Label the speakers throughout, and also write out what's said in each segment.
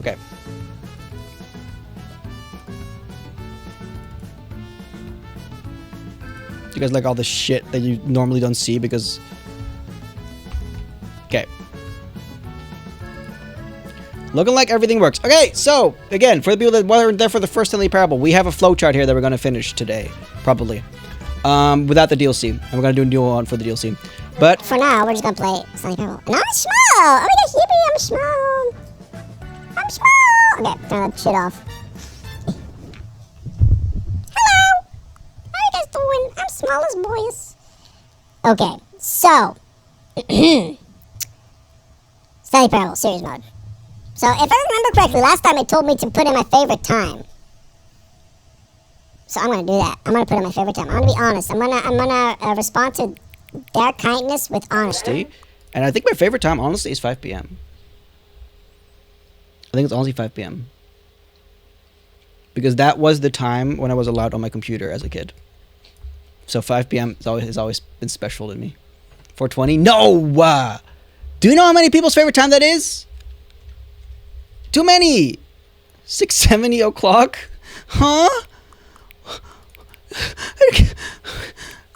Speaker 1: Okay. You guys like all the shit that you normally don't see because... Okay. Looking like everything works. Okay, so, again, for the people that weren't there for the first Stanley Parable, we have a flowchart here that we're going to finish today. Probably. Without the DLC. And we're going to do a new one for the DLC. But...
Speaker 2: For now, we're just going to play Stanley Parable. And I'm small! Oh my gosh, yippee, I'm small! I'm small! Okay, turn that shit off. Hello! How you guys doing? I'm small as boys. Okay, so... Stanley Parable, series mode. So, if I remember correctly, last time it told me to put in my favorite time. So, I'm going to do that. I'm going to put in my favorite time. I'm going to be honest. I'm gonna respond to their kindness with honesty.
Speaker 1: And I think my favorite time, honestly, is 5 p.m. I think it's honestly 5 p.m. Because that was the time when I was allowed on my computer as a kid. So 5 p.m. has always been special to me. 4:20? No! Do you know how many people's favorite time that is? Too many! 6:70 o'clock? Huh?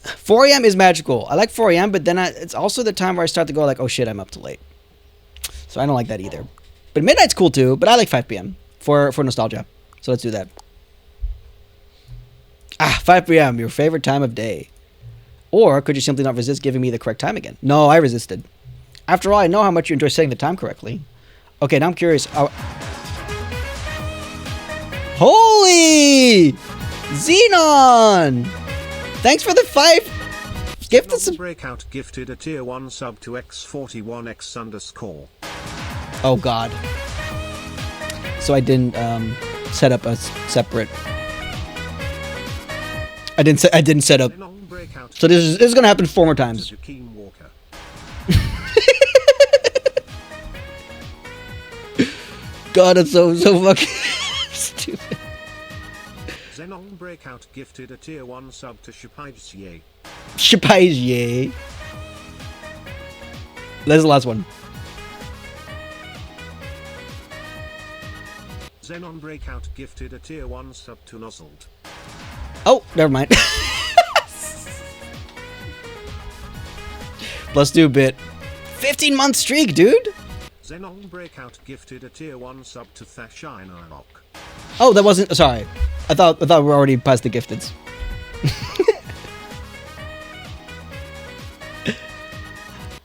Speaker 1: 4 a.m. is magical. I like 4 a.m., but then it's also the time where I start to go like, oh shit, I'm up too late. So I don't like that either. But midnight's cool too, but I like 5 p.m. for nostalgia. So let's do that. 5 p.m., your favorite time of day. Or could you simply not resist giving me the correct time again? No, I resisted. After all, I know how much you enjoy setting the time correctly. Okay, now I'm curious. Holy! Xenon! Thanks for the 5 gifted
Speaker 3: Breakout gifted a tier 1 sub to X41X_.
Speaker 1: Oh god. So I didn't set up a separate. I didn't set up. So this is gonna happen 4 more times. God, it's so fucking stupid.
Speaker 3: Xenon Breakout gifted a tier 1 sub to Shapaizye.
Speaker 1: Shapaizye. There's the last one.
Speaker 3: Xenon Breakout gifted a tier 1 sub to Nuzzled.
Speaker 1: Oh, never mind. Plus 2 bit. 15-month streak, dude.
Speaker 3: Xenon Breakout gifted a tier 1 sub to Thashine Rock.
Speaker 1: Oh, that wasn't. Sorry, I thought we were already past the gifteds.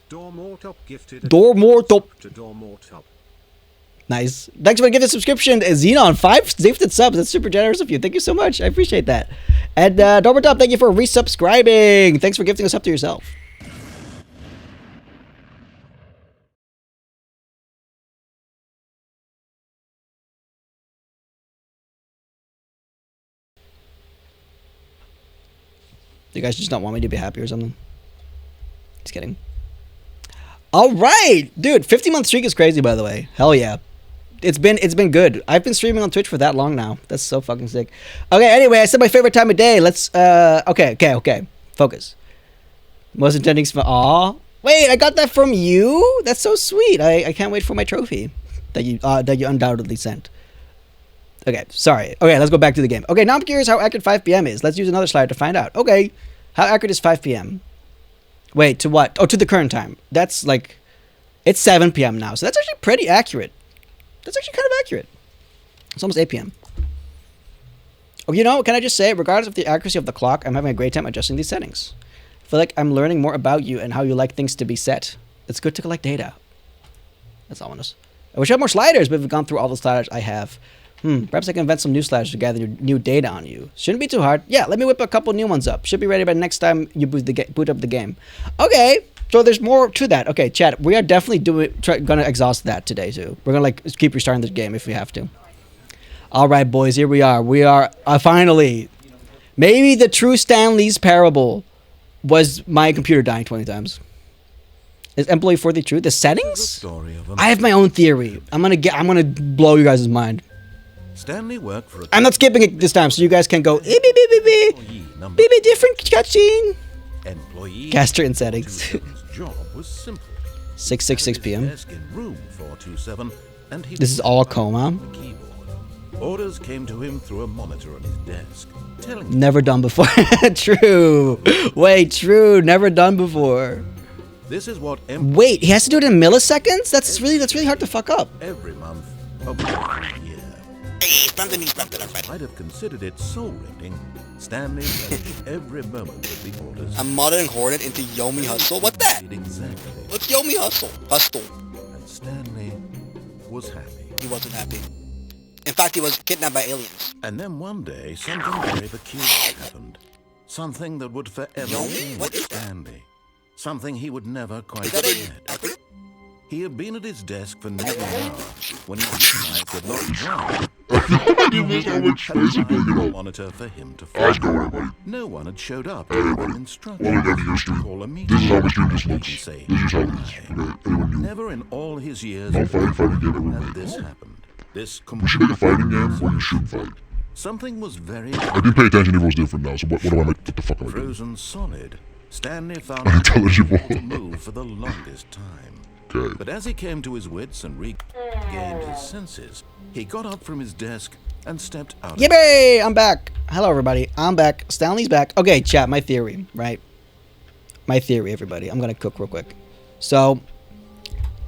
Speaker 3: Dormortop gifted a
Speaker 1: Dormortop
Speaker 3: to Dormortop.
Speaker 1: Nice. Thanks for giving a subscription, Xenon. 5 gifted subs. That's super generous of you. Thank you so much. I appreciate that. And Dormortop, thank you for resubscribing. Thanks for gifting us up to yourself. You guys just don't want me to be happy or something? Just kidding. All right, dude. 50-month streak is crazy, by the way. Hell yeah. It's been good. I've been streaming on Twitch for that long now. That's so fucking sick. Okay, anyway, I said my favorite time of day. Let's okay. Focus. Most intending aw. Wait, I got that from you? That's so sweet. I can't wait for my trophy that you undoubtedly sent. Okay, sorry. Okay, let's go back to the game. Okay, now I'm curious how accurate 5 p.m. is. Let's use another slide to find out. Okay, how accurate is 5 p.m.? Wait, to what? Oh, to the current time. That's like, it's 7 p.m. now, so that's actually pretty accurate. That's actually kind of accurate. It's almost 8 p.m. Oh, you know, can I just say, regardless of the accuracy of the clock, I'm having a great time adjusting these settings. I feel like I'm learning more about you and how you like things to be set. It's good to collect data. That's ominous. I wish I had more sliders, but we've gone through all the sliders I have. Perhaps I can invent some new sliders to gather new data on you. Shouldn't be too hard. Yeah, let me whip a couple new ones up. Should be ready by next time you boot up the game. Okay, so there's more to that. Okay, chat, we are definitely gonna exhaust that today too. We're gonna like keep restarting this game if we have to. All right, boys, here we are. We are finally. Maybe the true Stanley's parable was my computer dying 20 times. Is employee 40 true? The settings? I have my own theory. I'm gonna blow you guys' mind.
Speaker 4: Stanley worked for
Speaker 1: I'm not skipping it this time, so you guys can go beep different cutscene. Caster in settings.
Speaker 4: Job was simple.
Speaker 1: 6:66 p.m.
Speaker 4: Desk in room 427 and he
Speaker 1: This is all a coma.
Speaker 4: the keyboard. Orders came to him through a monitor on his desk, telling him
Speaker 1: Never done before. True. Wait, true. Never done before.
Speaker 4: this is what
Speaker 1: Wait, he has to do it in milliseconds? That's really hard to fuck up.
Speaker 4: every month of every year. Might have considered it soul-rending. Stanley relished every moment of the orders.
Speaker 1: I'm modding Hornet into Yomi Hustle. What that?
Speaker 4: Did exactly.
Speaker 1: What's Yomi Hustle? Hustle.
Speaker 4: And Stanley was happy.
Speaker 1: He wasn't happy. In fact, he was kidnapped by aliens.
Speaker 4: And then one day, something very peculiar happened. Something that would forever change
Speaker 1: What is that?
Speaker 4: Stanley. Something he would never quite
Speaker 1: Is that
Speaker 4: forget. He had been at his desk for nearly an hour when he realized that not one had a monitor for him to follow. No one had showed up to give him instructions, call a meeting, even say hi. Never in all his years had this happened. This
Speaker 5: We should make a fighting game where you should fight.
Speaker 4: something was very
Speaker 5: I didn't pay attention, everyone's different now, so what do I make? What the fuck am I doing?
Speaker 4: frozen solid. Stanley found
Speaker 5: Unintelligible.
Speaker 4: it to move for the longest time.
Speaker 5: Okay.
Speaker 4: But as he came to his wits and regained his senses, he got up from his desk and stepped out.
Speaker 1: Yippee! I'm back. Hello, everybody. I'm back. Stanley's back. Okay, chat, my theory, right? My theory, everybody. I'm going to cook real quick. So,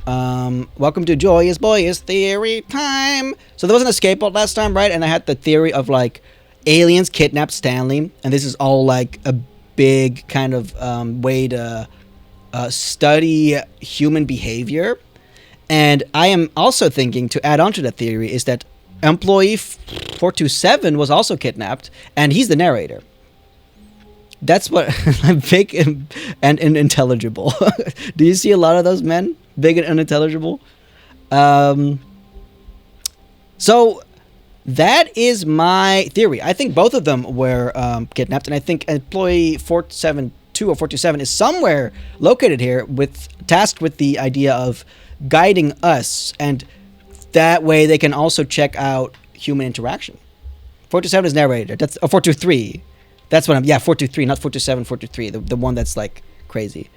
Speaker 1: welcome to Joyous Boyous Theory Time. So, there was an escape pod last time, right? And I had the theory of, like, aliens kidnapped Stanley. And this is all, like, a big kind of way to study human behavior. And I am also thinking, to add on to that theory, is that employee 427 was also kidnapped, and he's the narrator. That's what I'm big and unintelligible. Do you see a lot of those men? Big and unintelligible? So that is my theory. I think both of them were kidnapped, and I think employee 472 or 427 is somewhere located here, tasked with the idea of guiding us, and that way they can also check out human interaction. 427 is narrator. That's 423. That's what I'm. Yeah, 423, not 427. 423, the one that's like crazy.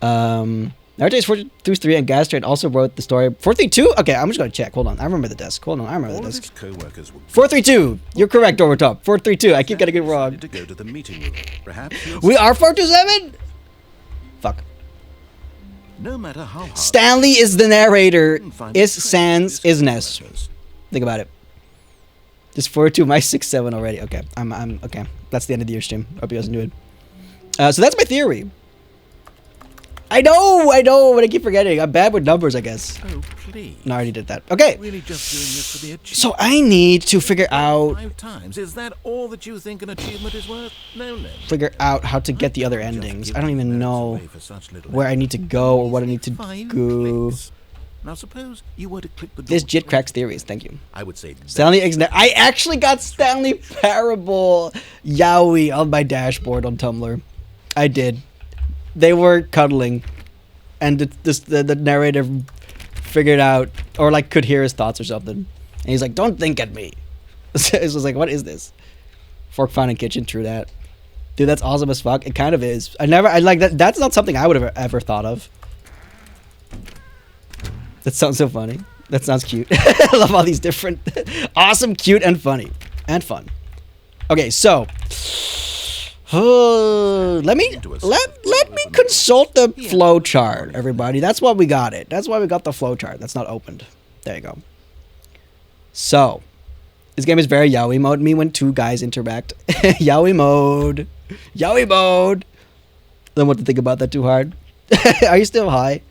Speaker 1: Narrator is 423, and Gastrate also wrote the story. 432. Okay, I'm just gonna check. Hold on, I remember the desk. Hold on, I remember
Speaker 4: All
Speaker 1: the
Speaker 4: of
Speaker 1: desk.
Speaker 4: his co-workers were
Speaker 1: 432. You're correct, Overtop. 432. I keep getting it wrong.
Speaker 4: decided to go to the meeting room. Perhaps he'll
Speaker 1: We are 427. Fuck.
Speaker 4: no matter how hard
Speaker 1: Stanley is the narrator.
Speaker 4: he find
Speaker 1: Is
Speaker 4: a trace
Speaker 1: Sans
Speaker 4: of his
Speaker 1: is Ness.
Speaker 4: co-workers.
Speaker 1: Think about it. Just 4-2, my 6-7 already. Okay, I'm okay. That's the end of the year stream. Hope you guys enjoyed. So that's my theory. I know, but I keep forgetting. I'm bad with numbers, I guess.
Speaker 4: Oh, please.
Speaker 1: No, I already did that. Okay,
Speaker 4: Really just doing this for the achievement?
Speaker 1: so I need to figure out
Speaker 4: 5 times. Is that all that you think an achievement is worth? No.
Speaker 1: how to get the other
Speaker 4: Just
Speaker 1: endings.
Speaker 4: give
Speaker 1: I don't even
Speaker 4: merits
Speaker 1: know
Speaker 4: away for such little
Speaker 1: where I need to go or what I need to
Speaker 4: 5
Speaker 1: go.
Speaker 4: clicks. Now suppose you were to click the
Speaker 1: This
Speaker 4: door
Speaker 1: Jit cracks theories. Thank you.
Speaker 4: I would say
Speaker 1: Stanley I actually got Stanley Parable Yowie on my dashboard on Tumblr. I did. They were cuddling, and the narrator figured out, or like could hear his thoughts or something. And he's like, "Don't think at me." It was like, "What is this?" Fork found in kitchen. True that, dude. That's awesome as fuck. It kind of is. I like that. That's not something I would have ever thought of. That sounds so funny. That sounds cute. I love all these different, awesome, cute, and funny, and fun. Okay, so let me consult the flow chart, everybody. That's why we got it. That's why we got the flow chart. That's not opened. There you go. So this game is very yaoi mode. Me when two guys interact. Yaoi mode. Yaoi mode. Don't want to think about that too hard. Are you still high?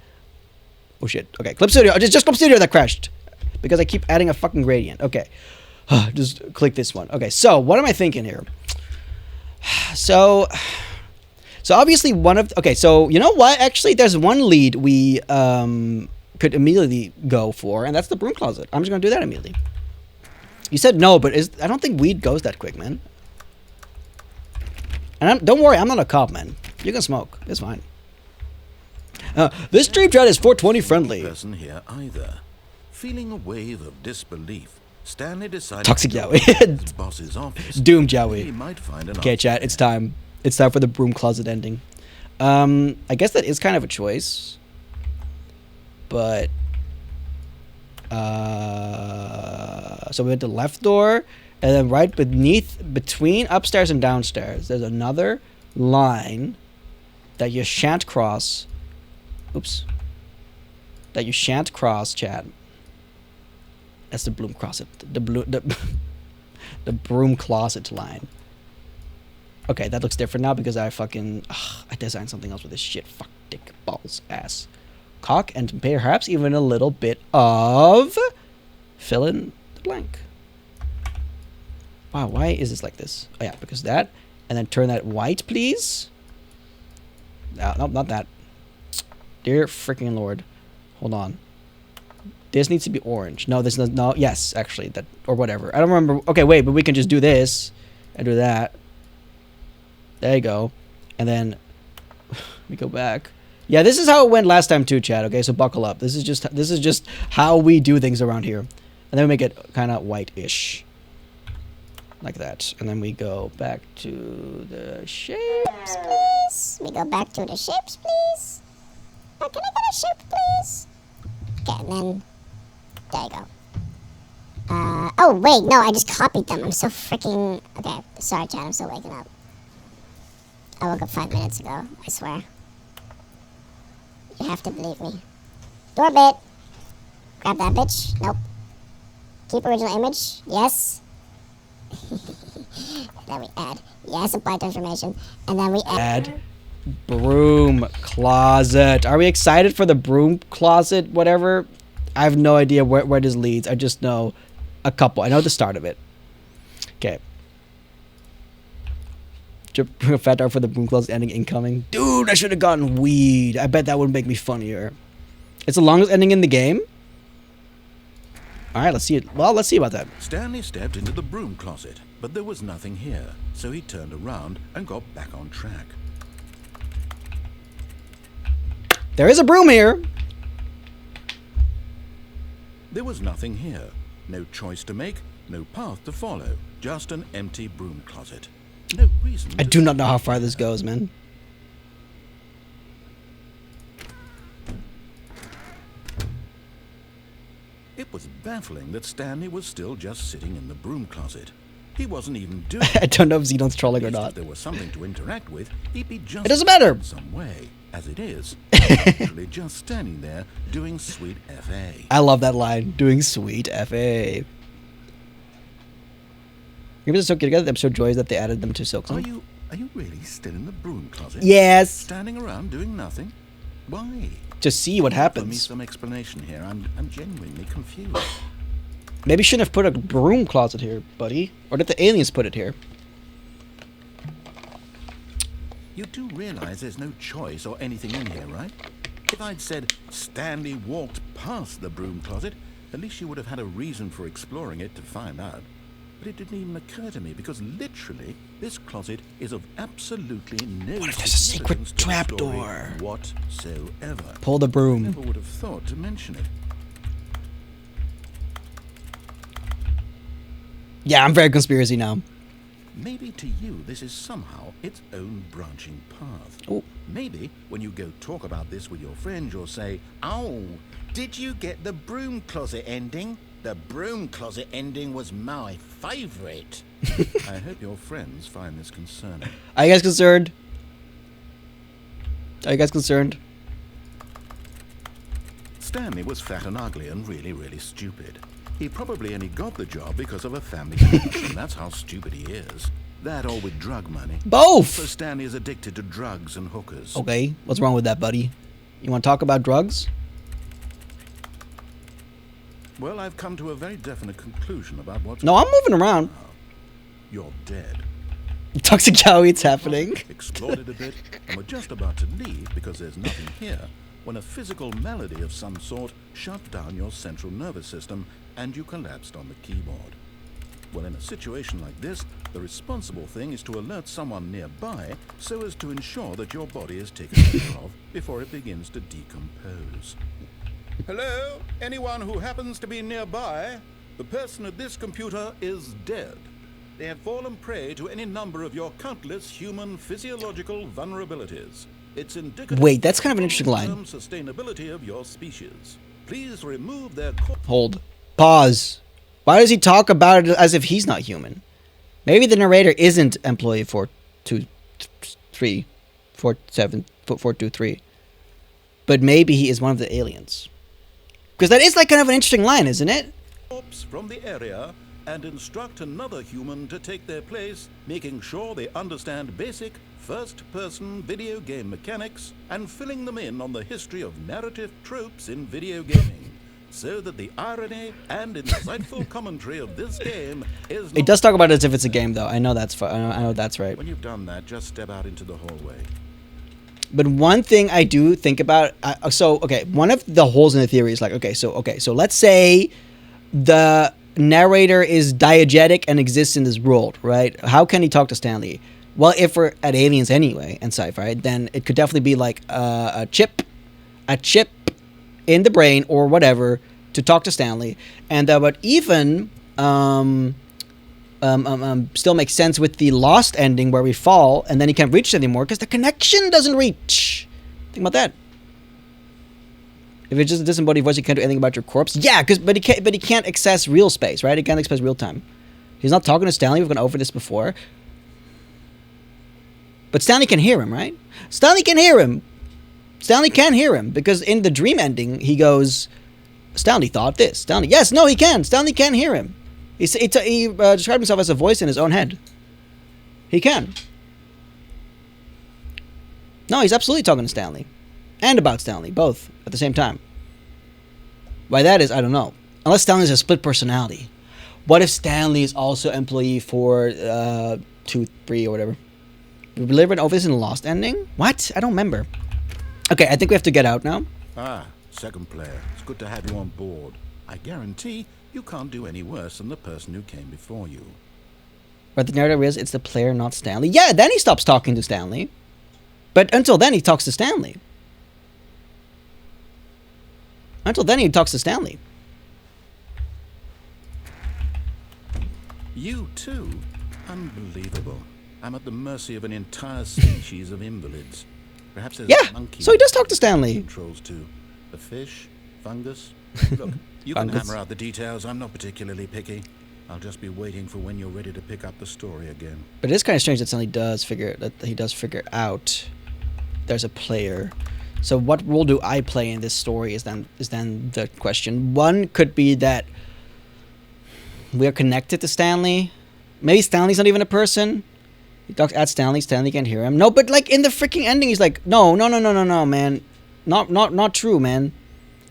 Speaker 1: Oh shit. Okay, Clip Studio. Just Clip Studio that crashed. Because I keep adding a fucking gradient. Okay. Just click this one. Okay, so what am I thinking here? So obviously one of... Okay, so you know what? Actually, there's one lead we could immediately go for, and that's the broom closet. I'm just going to do that immediately. You said no, but I don't think weed goes that quick, man. And don't worry, I'm not a cop, man. You can smoke. It's fine. This stream chat is 420 friendly.
Speaker 4: Person here either. Feeling a wave of disbelief, Stanley decided
Speaker 1: Toxic
Speaker 4: to go
Speaker 1: Yowie.
Speaker 4: to his boss's office.
Speaker 1: Doomed
Speaker 4: He
Speaker 1: Yowie.
Speaker 4: might find an
Speaker 1: Okay,
Speaker 4: answer
Speaker 1: chat, it's time. It's time for the broom closet ending. I guess that is kind of a choice. But So we went to the left door, and then right between upstairs and downstairs, there's another line that you shan't cross. Oops. That you shan't cross, chat. That's the Broom closet. The Broom closet line. Okay, that looks different now because I designed something else with this shit. Fuck, dick, balls, ass, cock, and perhaps even a little bit of fill in the blank. Wow, why is this like this? Oh yeah, because that, and then turn that white, please. No, nope, not that. Dear freaking Lord, hold on. This needs to be orange. No, this does no. Yes, actually, that or whatever. I don't remember. Okay, wait, but we can just do this and do that. There you go, and then we go back. Yeah, this is how it went last time too, Chad. Okay, so buckle up. This is just how we do things around here, and then we make it kind of white-ish, like that, and then we go back to the shapes,
Speaker 2: Please. We go back to the shapes, please. Can I get a shape, please? Okay, and then there you go. Oh wait, no, I just copied them. I'm so freaking. Okay, sorry, Chad. I'm still waking up. I woke up 5 minutes ago. I swear. You have to believe me. Doorbit. Grab that bitch. Nope. Keep original image. Yes. Then we add. Yes, apply transformation. And then we
Speaker 1: add Broom closet. Are we excited for the Broom closet? Whatever. I have no idea where this leads. I just know a couple. I know the start of it. Okay. Fat dog for the Broom closet ending incoming. Dude, I should have gotten weed. I bet that would make me funnier. It's the longest ending in the game. All right, let's see it. Well, let's see about that.
Speaker 4: Stanley stepped into the broom closet, but there was nothing here, so he turned around and got back on track.
Speaker 1: There is a broom here.
Speaker 4: There was nothing here. No choice to make, no path to follow, just an empty broom closet. No reason.
Speaker 1: I do not know how far this goes, man.
Speaker 4: It was baffling that Stanley was still just sitting in the broom closet. He wasn't even doing
Speaker 1: I don't know if Xenon's trolling or
Speaker 4: At least
Speaker 1: not.
Speaker 4: If there was something to interact with, he'd be just
Speaker 1: It doesn't matter.
Speaker 4: in some way. As it is, he's literally just standing there doing sweet FA.
Speaker 1: I love that line. Doing sweet FA. Maybe the Silk together. I'm so joyous that they added them to Silk.
Speaker 4: Are you really still in the broom closet?
Speaker 1: Yes.
Speaker 4: Standing around doing nothing? Why?
Speaker 1: To see what
Speaker 4: Give me
Speaker 1: happens.
Speaker 4: some explanation here. I'm genuinely confused.
Speaker 1: Maybe you shouldn't have put a broom closet here, buddy. Or did the aliens put it here?
Speaker 4: You do realize there's no choice or anything in here, right? If I'd said Stanley walked past the broom closet, at least you would have had a reason for exploring it to find out. But it didn't even occur to me because literally this closet is of absolutely no
Speaker 1: What if there's a secret
Speaker 4: significance to the
Speaker 1: trapdoor?
Speaker 4: story whatsoever.
Speaker 1: Pull the broom.
Speaker 4: Never would have thought to mention it.
Speaker 1: Yeah, I'm very conspiracy now.
Speaker 4: Maybe to you this is somehow its own branching path.
Speaker 1: Oh.
Speaker 4: Maybe when you go talk about this with your friends, you'll say, "Oh, did you get the broom closet ending? The broom closet ending was my favorite." I hope your friends find this concerning.
Speaker 1: Are you guys concerned? Are you guys concerned?
Speaker 4: Stanley was fat and ugly and really, really stupid. He probably only got the job because of a family connection. That's how stupid he is. That or with drug money. So
Speaker 1: Both.
Speaker 4: Stanley is addicted to drugs and hookers.
Speaker 1: Okay, what's wrong with that, buddy? You want to talk about drugs?
Speaker 4: Well, I've come to a very definite conclusion about what's...
Speaker 1: No, I'm moving around.
Speaker 4: You're dead.
Speaker 1: Toxic Joey, it's happening.
Speaker 4: Explored it a bit, and we're just about to leave because there's nothing here, when a physical malady of some sort shut down your central nervous system and you collapsed on the keyboard. Well, in a situation like this, the responsible thing is to alert someone nearby so as to ensure that your body is taken care of before it begins to decompose. Hello? Anyone who happens to be nearby? The person at this computer is dead. They have fallen prey to any number of your countless human physiological vulnerabilities. It's indicative
Speaker 1: Wait, that's kind of an interesting
Speaker 4: of
Speaker 1: line.
Speaker 4: long-term sustainability of your species. Please remove their
Speaker 1: Hold. Pause. Why does he talk about it as if he's not human? Maybe the narrator isn't employee 423, 423. But maybe he is one of the aliens. Because that is like kind of an interesting line, isn't it?
Speaker 4: corpse from the area and instruct another human to take their place, making sure they understand basic first-person video game mechanics and filling them in on the history of narrative tropes in video gaming, so that the irony and insightful commentary of this game is.
Speaker 1: It does talk about it as if it's a game, though. I know that's I know that's right.
Speaker 4: When you've done that, just step out into the hallway.
Speaker 1: But one thing I do think about, one of the holes in the theory is like, so let's say the narrator is diegetic and exists in this world, right? How can he talk to Stanley? Well, if we're at aliens anyway and sci-fi, then it could definitely be like a chip in the brain or whatever to talk to Stanley, and but even still makes sense with the Lost ending where we fall and then he can't reach it anymore because the connection doesn't reach. Think about that. If it's just a disembodied voice, you can't do anything about your corpse. Yeah, but he can't access real space, right? He can't access real time. He's not talking to Stanley. We've gone over this before. But Stanley can hear him, right? Stanley can hear him. Stanley can hear him because in the dream ending, he goes, Stanley thought this. Stanley, yes, no, he can. Stanley can hear him. He described himself as a voice in his own head. He can. No, he's absolutely talking to Stanley. And about Stanley, both, at the same time. Why that is, I don't know. Unless Stanley's a split personality. What if Stanley is also employee for 2, 3, or whatever? We delivered over this in the Lost ending? What? I don't remember. Okay, I think we have to get out now.
Speaker 4: Ah, second player. It's good to have you on board. I guarantee you can't do any worse than the person who came before you.
Speaker 1: But the narrator is it's the player, not Stanley. Yeah, then he stops talking to Stanley. But until then, he talks to Stanley. Until then, he talks to Stanley.
Speaker 4: You too? Unbelievable. I'm at the mercy of an entire species of invalids. Perhaps there's a monkey.
Speaker 1: So he does talk to Stanley.
Speaker 4: Controls too. A fish, fungus. Look, you can hammer out the details. I'm not particularly picky. I'll just be waiting for when you're ready to pick up the story again.
Speaker 1: But it is kind of strange that Stanley does figure out there's a player. So what role do I play in this story is then the question. One could be that we're connected to Stanley. Maybe Stanley's not even a person. He talks at Stanley. Stanley can't hear him. No, but like in the freaking ending, he's like, no, man. Not true, man.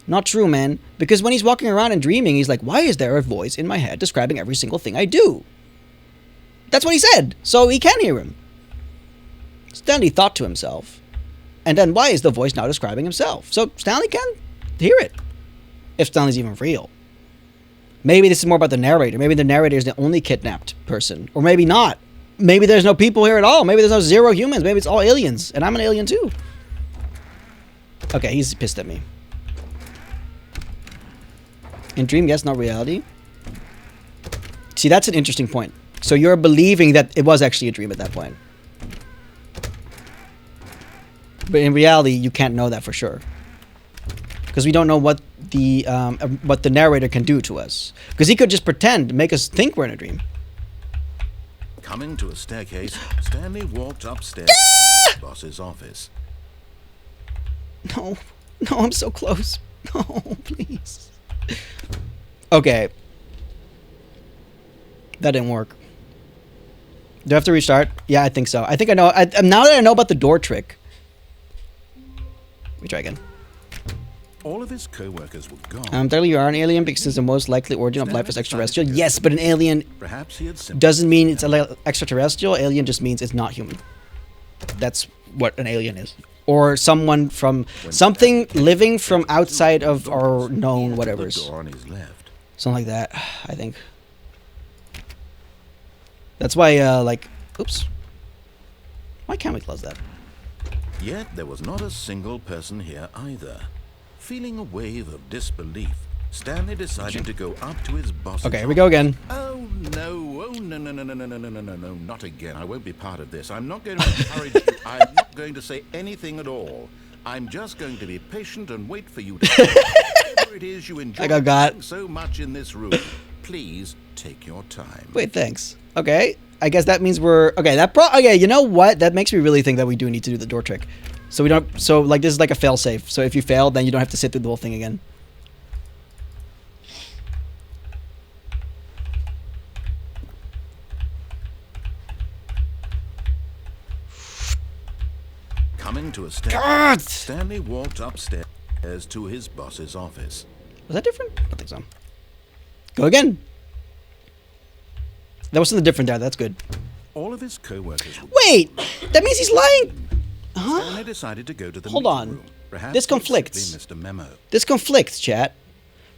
Speaker 1: Not true, man. Because when he's walking around and dreaming, he's like, why is there a voice in my head describing every single thing I do? That's what he said. So he can hear him. Stanley thought to himself. And then why is the voice now describing himself? So Stanley can hear it. If Stanley's even real. Maybe this is more about the narrator. Maybe the narrator is the only kidnapped person. Or maybe not. Maybe there's no people here at all. Maybe there's no 0 humans. Maybe it's all aliens. And I'm an alien too. Okay, he's pissed at me. In dream, yes, not reality. See, that's an interesting point. So you're believing that it was actually a dream at that point. But in reality, you can't know that for sure. Because we don't know what the narrator can do to us. Because he could just pretend, make us think we're in a dream.
Speaker 4: Coming to a staircase, Stanley walked upstairs to the boss's office.
Speaker 1: No, I'm so close. No, please. Okay. That didn't work. Do I have to restart? Yeah, I think so. I think I know. Now that I know about the door trick. Let me try again.
Speaker 4: All of his co-workers were gone.
Speaker 1: Technically you are an alien because it's the most likely origin of life is extraterrestrial. Yes, but an alien
Speaker 4: Perhaps he had
Speaker 1: doesn't mean it's extraterrestrial. Alien just means it's not human. That's what an alien is. Or someone from something living from outside of our known whatevers.
Speaker 4: Door on his left.
Speaker 1: Something like that, I think. That's why, oops. Why can't we close that?
Speaker 4: Yet there was not a single person here either. Feeling a wave of disbelief, Stanley decided to go up to his boss.
Speaker 1: Okay, here we go again.
Speaker 4: Oh no, no, not again. I won't be part of this. I'm not going to encourage you. I'm not going to say anything at all. I'm just going to be patient and wait for you to Whatever it is you enjoy
Speaker 1: got.
Speaker 4: so much in this room, please take your time.
Speaker 1: Wait, thanks. Okay, I guess that means we're okay. Okay, you know what? That makes me really think that we do need to do the door trick. So we don't. So like this is like a fail safe. So if you fail, then you don't have to sit through the whole thing again.
Speaker 4: Coming to a step,
Speaker 1: God!
Speaker 4: Stanley walked upstairs to his boss's office.
Speaker 1: Was that different? I don't think so. Go again. That was something different there. That's good.
Speaker 4: All of his co-workers.
Speaker 1: Wait, that means he's lying.
Speaker 4: Stanley decided to go to the
Speaker 1: Hold
Speaker 4: meeting
Speaker 1: on.
Speaker 4: room. Perhaps
Speaker 1: This
Speaker 4: he had
Speaker 1: conflicts.
Speaker 4: simply missed a memo.
Speaker 1: This conflicts, chat.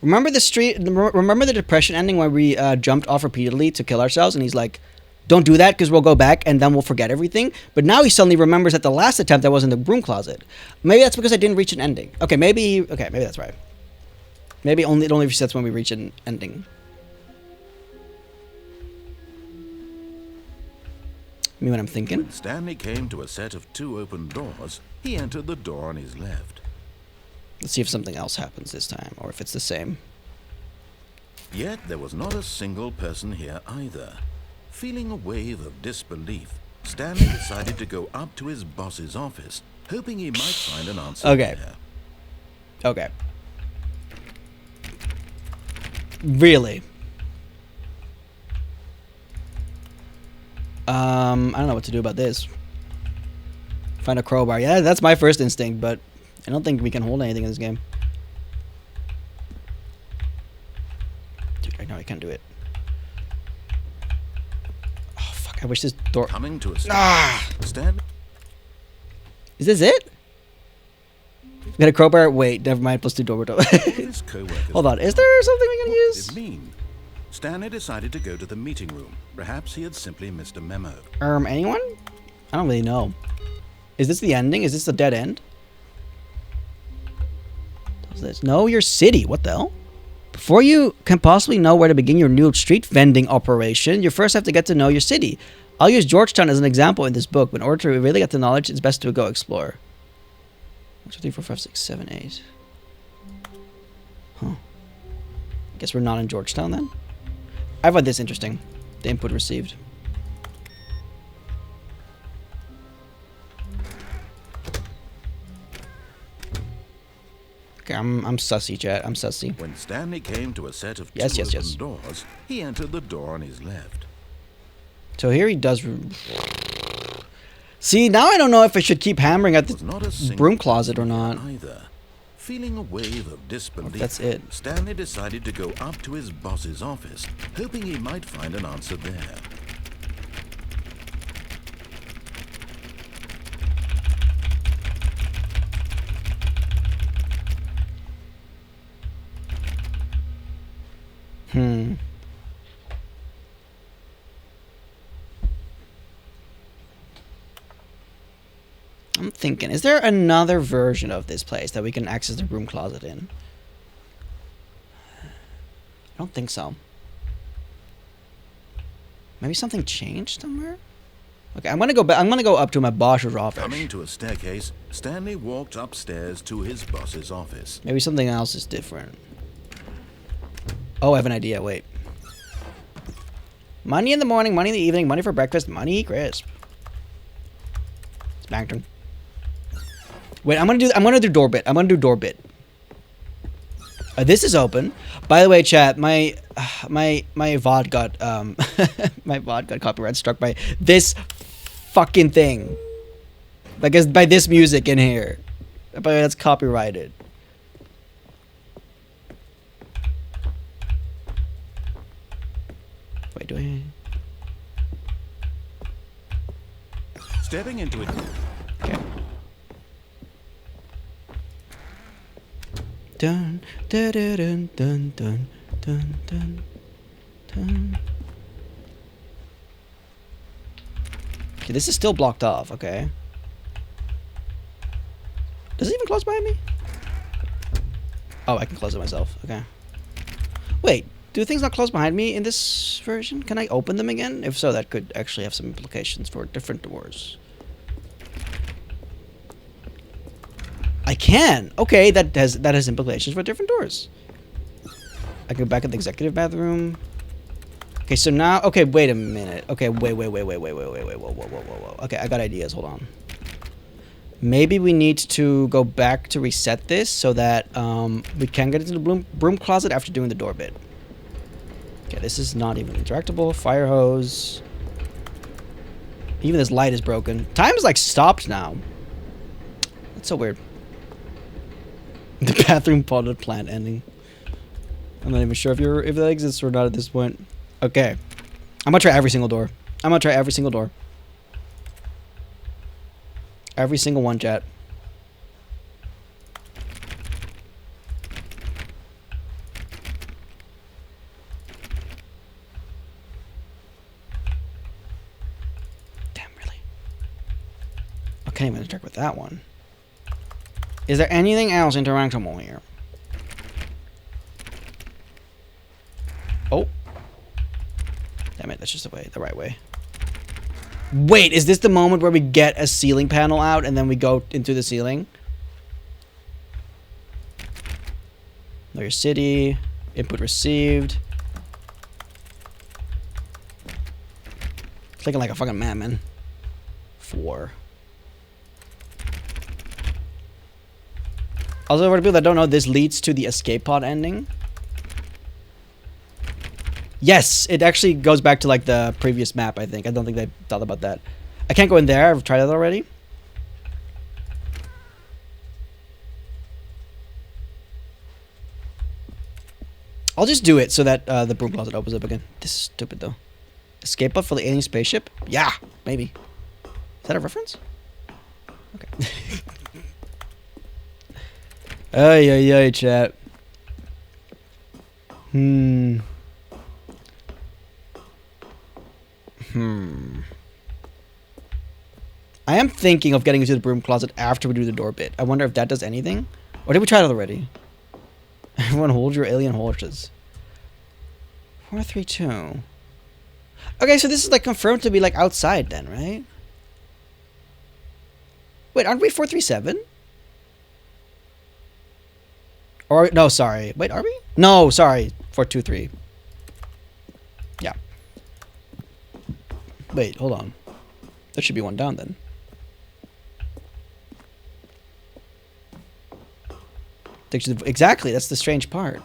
Speaker 1: Remember the depression ending where we jumped off repeatedly to kill ourselves, and he's like, "Don't do that because we'll go back and then we'll forget everything." But now he suddenly remembers that the last attempt I was in the broom closet. Maybe that's because I didn't reach an ending. Okay, maybe that's right. Maybe it only resets when we reach an ending. Me what I'm thinking.
Speaker 4: When Stanley came to a set of 2 open doors, he entered the door on his left.
Speaker 1: Let's see if something else happens this time, or if it's the same.
Speaker 4: Yet there was not a single person here either. Feeling a wave of disbelief, Stanley decided to go up to his boss's office, hoping he might find an answer
Speaker 1: Okay.
Speaker 4: there.
Speaker 1: Okay. Really? I don't know what to do about this. Find a crowbar. Yeah, that's my first instinct, but I don't think we can hold anything in this game. Dude, I know I can't do it. Oh, fuck. I wish this door...
Speaker 4: Coming to a stop,
Speaker 1: Ah!
Speaker 4: Stanley
Speaker 1: Is this it? Got a crowbar? Wait, never mind. Plus 2 door.
Speaker 4: and his co-workers.
Speaker 1: Hold on. Is there something we can
Speaker 4: What
Speaker 1: use?
Speaker 4: did it mean? Stanley decided to go to the meeting room. Perhaps he had simply missed a memo.
Speaker 1: Anyone? I don't really know. Is this the ending? Is this the dead end? What's this? Know your city. What the hell? Before you can possibly know where to begin your new street vending operation, you first have to get to know your city. I'll use Georgetown as an example in this book, but in order to really get the knowledge, it's best to go explore. 1, 2, 3, 4, 5, 6, 7, 8. Huh. Guess we're not in Georgetown then? I find this interesting. The input received. Okay, I'm sussy, chat. I'm sussy.
Speaker 4: When Stanley came to a set of 2
Speaker 1: Yes, yes,
Speaker 4: open
Speaker 1: yes.
Speaker 4: doors, he entered the door on his left.
Speaker 1: So here he does... See, now I don't know if I should keep hammering at
Speaker 4: There was
Speaker 1: the
Speaker 4: not a single
Speaker 1: broom closet or not.
Speaker 4: either. Feeling a wave of disbelief,
Speaker 1: That's it.
Speaker 4: Stanley decided to go up to his boss's office, hoping he might find an answer there.
Speaker 1: I'm thinking, is there another version of this place that we can access the broom closet in? I don't think so. Maybe something changed somewhere? Okay, I'm gonna go back. I'm gonna go up to my boss's office.
Speaker 4: Coming to a staircase, Stanley walked upstairs to his boss's office.
Speaker 1: Maybe something else is different. Oh, I have an idea. Wait. Money in the morning, money in the evening, money for breakfast, money crisp. It's Bangton. Wait, I'm gonna do door bit. I'm gonna do door bit. This is open. By the way, chat, my VOD got my VOD got copyright struck by this fucking thing. Like, by this music in here. But that's copyrighted. Wait, do I?
Speaker 4: Stepping into it.
Speaker 1: Okay. Dun dun dun dun dun dun dun dun. Okay, this is still blocked off. Okay. Does it even close behind me? Oh, I can close it myself. Okay. Wait, do things not close behind me in this version? Can I open them again? If so, that could actually have some implications for different doors. I can. Okay, that has implications for different doors. I go back at the executive bathroom. Okay, so now, okay, wait a minute. Okay, wait, whoa. Okay, I got ideas, hold on. Maybe we need to go back to reset this so that we can get into the broom closet after doing the door bit. Okay, this is not even interactable. Fire hose. Even this light is broken. Time is like stopped now. That's so weird. The bathroom potted plant ending. I'm not even sure if that exists or not at this point. Okay. I'm gonna try every single door. Every single one, chat. Damn, really? I can't even interact with that one. Is there anything else interactable here? Oh. Damn it, that's just the right way. Wait, is this the moment where we get a ceiling panel out and then we go into the ceiling? Know your city. Input received. Clicking like a fucking madman. 4. Also, for the people that don't know, this leads to the escape pod ending. Yes, it actually goes back to like the previous map, I think. I don't think they thought about that. I can't go in there. I've tried that already. I'll just do it so that the broom closet opens up again. This is stupid, though. Escape pod for the alien spaceship? Yeah, maybe. Is that a reference? Okay. Ay, chat. I am thinking of getting into the broom closet after we do the door bit. I wonder if that does anything. Or did we try that already? Everyone hold your alien horses. 432. Okay, so this is like confirmed to be like outside then, right? Wait, aren't we 437? Or no, sorry. Wait, are we? No, sorry. 423. Yeah. Wait, hold on. There should be one down then. Exactly, that's the strange part.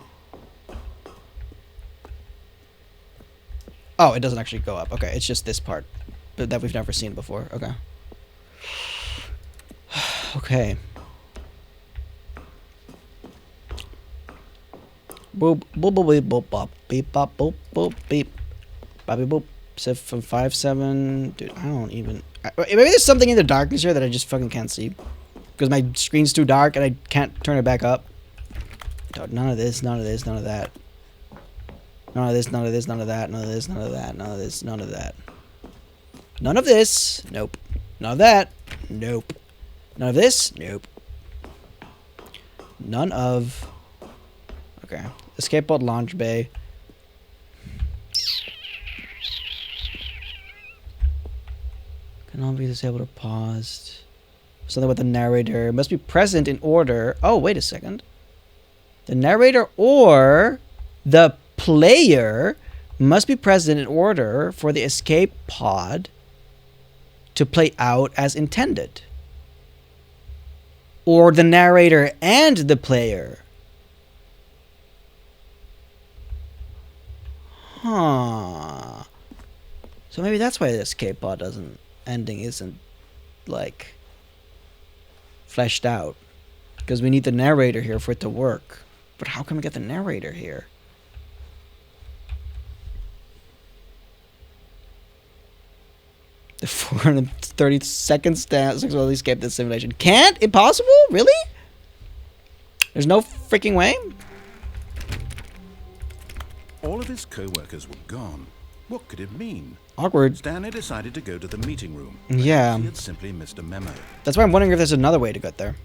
Speaker 1: Oh, it doesn't actually go up. Okay, it's just this part that we've never seen before. Okay. Okay. Boop boop boop boop boop beep bop boop boop beep bobby boop. Set from 5-7. Dude, I don't even. Maybe there's something in the darkness here that I just fucking can't see because my screen's too dark and I can't turn it back up. None of this, none of this, none of that. None of this, none of this, none of that, none of this, none of that, none of this, none of that. None of this, nope. None of that, nope. None of this, nope. None of. Okay. Escape pod launch bay. Cannot be disabled or paused. Something with the narrator. Must be present in order. Oh, wait a second. The narrator or the player must be present in order for the escape pod to play out as intended. Or the narrator and the player. Huh. So maybe that's why the escape pod ending isn't like fleshed out. Because we need the narrator here for it to work. But how can we get the narrator here? The 430-second successfully escape this simulation. Can't? Impossible? Really? There's no freaking way?
Speaker 4: All of his co-workers were gone. What could it mean?
Speaker 1: Awkward.
Speaker 4: Stanley decided to go to the meeting room.
Speaker 1: Yeah.
Speaker 4: He had simply missed a memo.
Speaker 1: That's why I'm wondering if there's another way to get there.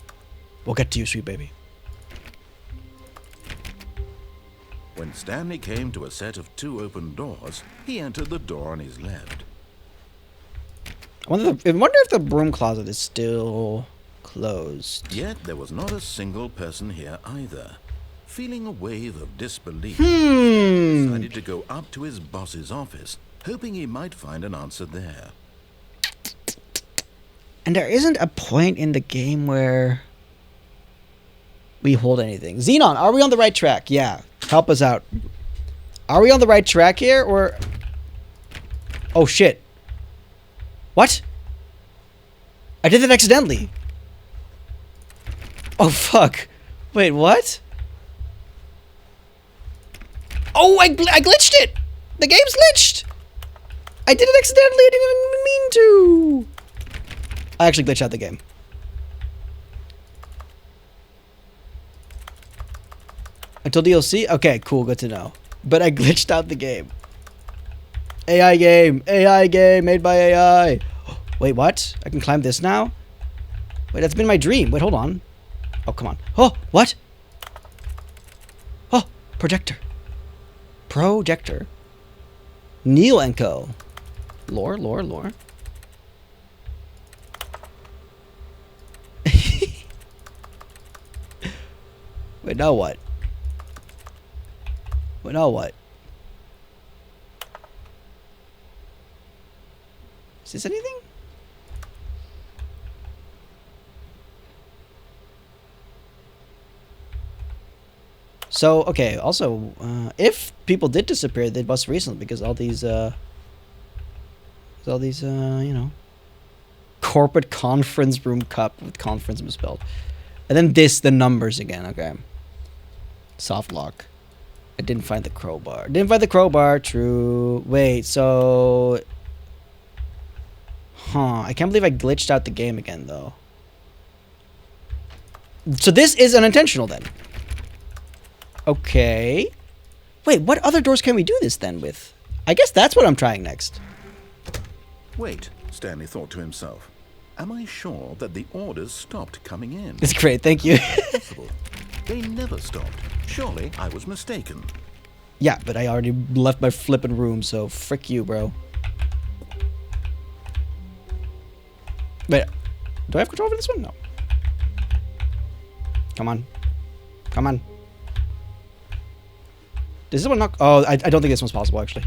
Speaker 1: We'll get to you, sweet baby.
Speaker 4: When Stanley came to a set of 2 open doors, he entered the door on his left.
Speaker 1: I wonder if the broom closet is still closed.
Speaker 4: Yet there was not a single person here either. Feeling a wave of disbelief,
Speaker 1: Hmm.
Speaker 4: decided to go up to his boss's office, hoping he might find an answer there.
Speaker 1: And there isn't a point in the game where we hold anything. Xenon, are we on the right track? Yeah. Help us out. Are we on the right track here, or... Oh, shit. What? I did that accidentally. Oh, fuck. Wait, what? Oh, I glitched it! The game's glitched! I did it accidentally, I didn't even mean to! I actually glitched out the game. Until DLC? Okay, cool, good to know. But I glitched out the game. AI game made by AI. Wait, what? I can climb this now? Wait, that's been my dream. Wait, hold on. Oh, come on. Oh, what? Oh, projector. Projector. Neil and Co. Lore. Wait, now what? Wait, now what? Is this anything? So, okay, also, if people did disappear, they must recently, because all these, you know, corporate conference room cup with conference misspelled. And then this, the numbers again, okay. Soft lock. I didn't find the crowbar. Didn't find the crowbar, true. Wait, so... Huh, I can't believe I glitched out the game again, though. So this is unintentional, then. Okay. Wait, what other doors can we do this, then, with? I guess that's what I'm trying next.
Speaker 4: Wait, Stanley thought to himself. Am I sure that the orders stopped coming in?
Speaker 1: It's great, thank you.
Speaker 4: Impossible. They never stopped. Surely I was mistaken.
Speaker 1: Yeah, but I already left my flippin' room, so frick you, bro. Wait, do I have control over this one? No. Come on. Come on. Does this one not... Oh, I don't think this one's possible, actually.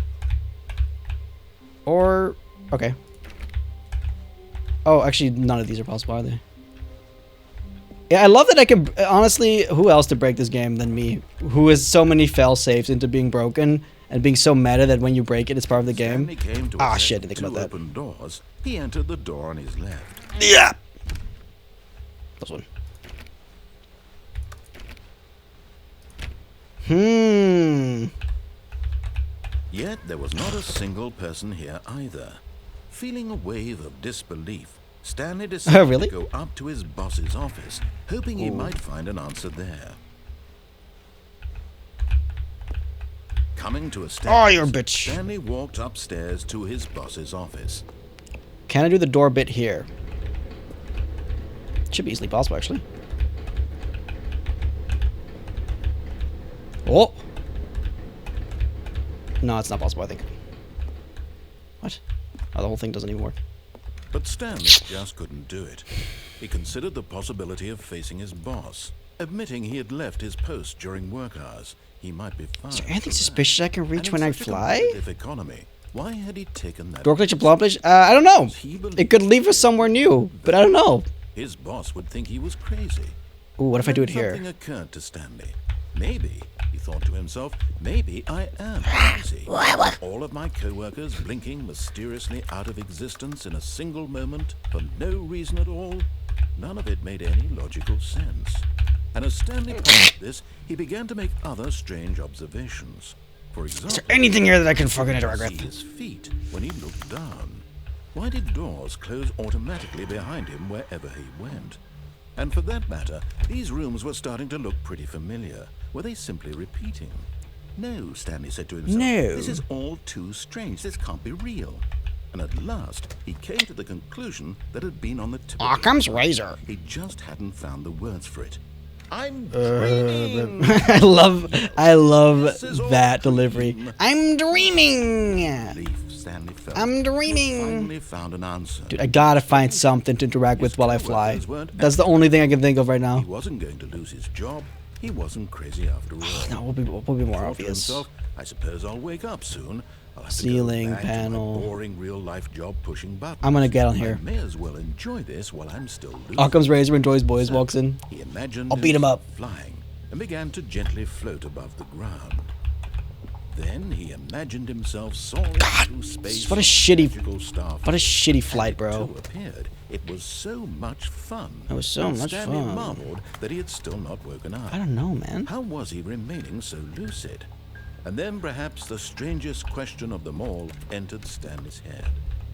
Speaker 1: Or... Okay. Oh, actually, none of these are possible, are they? Yeah, I love that I can... Honestly, who else to break this game than me? Who has so many fail-safes into being broken and being so meta that when you break it, it's part of the game. Ah, shit, I didn't think about that.
Speaker 4: Open doors. He entered the door on his left.
Speaker 1: Yeah! This one.
Speaker 4: Yet there was not a single person here either. Feeling a wave of disbelief, Stanley decided
Speaker 1: really?
Speaker 4: to go up to his boss's office, hoping he might find an answer there. Coming to a standstill,
Speaker 1: Oh, you're a bitch.
Speaker 4: Stanley walked upstairs to his boss's office.
Speaker 1: Can I do the door bit here? Should be easily possible, actually. Oh! No, it's not possible, I think. What? Oh, the whole thing doesn't even work.
Speaker 4: But Stanley just couldn't do it. He considered the possibility of facing his boss. Admitting he had left his post during work hours, he might be fired.
Speaker 1: Is there anything
Speaker 4: for that.
Speaker 1: suspicious I can reach
Speaker 4: And
Speaker 1: when
Speaker 4: in
Speaker 1: I
Speaker 4: such a
Speaker 1: fly?
Speaker 4: competitive economy, why had he taken that?
Speaker 1: Door glitch and blobbish? I don't know.
Speaker 4: He believed
Speaker 1: It could leave us somewhere new, but I don't know.
Speaker 4: His boss would think he was crazy.
Speaker 1: Ooh, what if I do it
Speaker 4: Then
Speaker 1: here?
Speaker 4: Something occurred to Stanley. Maybe, he thought to himself, maybe I am crazy. All of my co-workers blinking mysteriously out of existence in a single moment for no reason at all. None of it made any logical sense. And as Stanley pondered this, he began to make other strange observations. For example,
Speaker 1: Is there anything here that I can fucking
Speaker 4: he
Speaker 1: interact
Speaker 4: could
Speaker 1: with?
Speaker 4: see his feet when he looked down. Why did doors close automatically behind him wherever he went? And for that matter, these rooms were starting to look pretty familiar. Were they simply repeating? No, Stanley said to himself.
Speaker 1: No.
Speaker 4: This is all too strange. This can't be real. And at last, he came to the conclusion that had been on the tip of his
Speaker 1: Occam's
Speaker 4: tongue.
Speaker 1: razor.
Speaker 4: He just hadn't found the words for it. I'm dreaming.
Speaker 1: I love
Speaker 4: This is all
Speaker 1: that
Speaker 4: a
Speaker 1: delivery.
Speaker 4: dream.
Speaker 1: I'm dreaming.
Speaker 4: Relief, Stanley felt.
Speaker 1: I'm
Speaker 4: He
Speaker 1: dreaming.
Speaker 4: finally found an answer.
Speaker 1: Dude, I gotta find something to interact with while I fly. That's the only thing I can think of right
Speaker 4: He
Speaker 1: now.
Speaker 4: wasn't going to lose his job. He wasn't crazy after all.
Speaker 1: No, will be more
Speaker 4: Thought to
Speaker 1: obvious.
Speaker 4: himself, I suppose I'll wake up soon. I'll have
Speaker 1: Ceiling
Speaker 4: to go back
Speaker 1: panel.
Speaker 4: to my boring real-life job pushing buttons.
Speaker 1: I'm gonna get on
Speaker 4: I
Speaker 1: here.
Speaker 4: may as well enjoy this while I'm still losing.
Speaker 1: Occam's razor enjoys boys,
Speaker 4: So,
Speaker 1: walks in.
Speaker 4: He imagined
Speaker 1: I'll beat him up.
Speaker 4: flying and began to gently float above the ground. Then he imagined himself soaring through space.
Speaker 1: what a
Speaker 4: on
Speaker 1: shitty-
Speaker 4: magical starfish.
Speaker 1: What a shitty flight,
Speaker 4: And
Speaker 1: bro.
Speaker 4: it too appeared. It was so much fun.
Speaker 1: It was so
Speaker 4: And
Speaker 1: much
Speaker 4: Stanley
Speaker 1: fun.
Speaker 4: marveled that he had still not woken up.
Speaker 1: I don't know, man.
Speaker 4: How was he remaining so lucid? And then perhaps the strangest question of them all entered Stanley's head.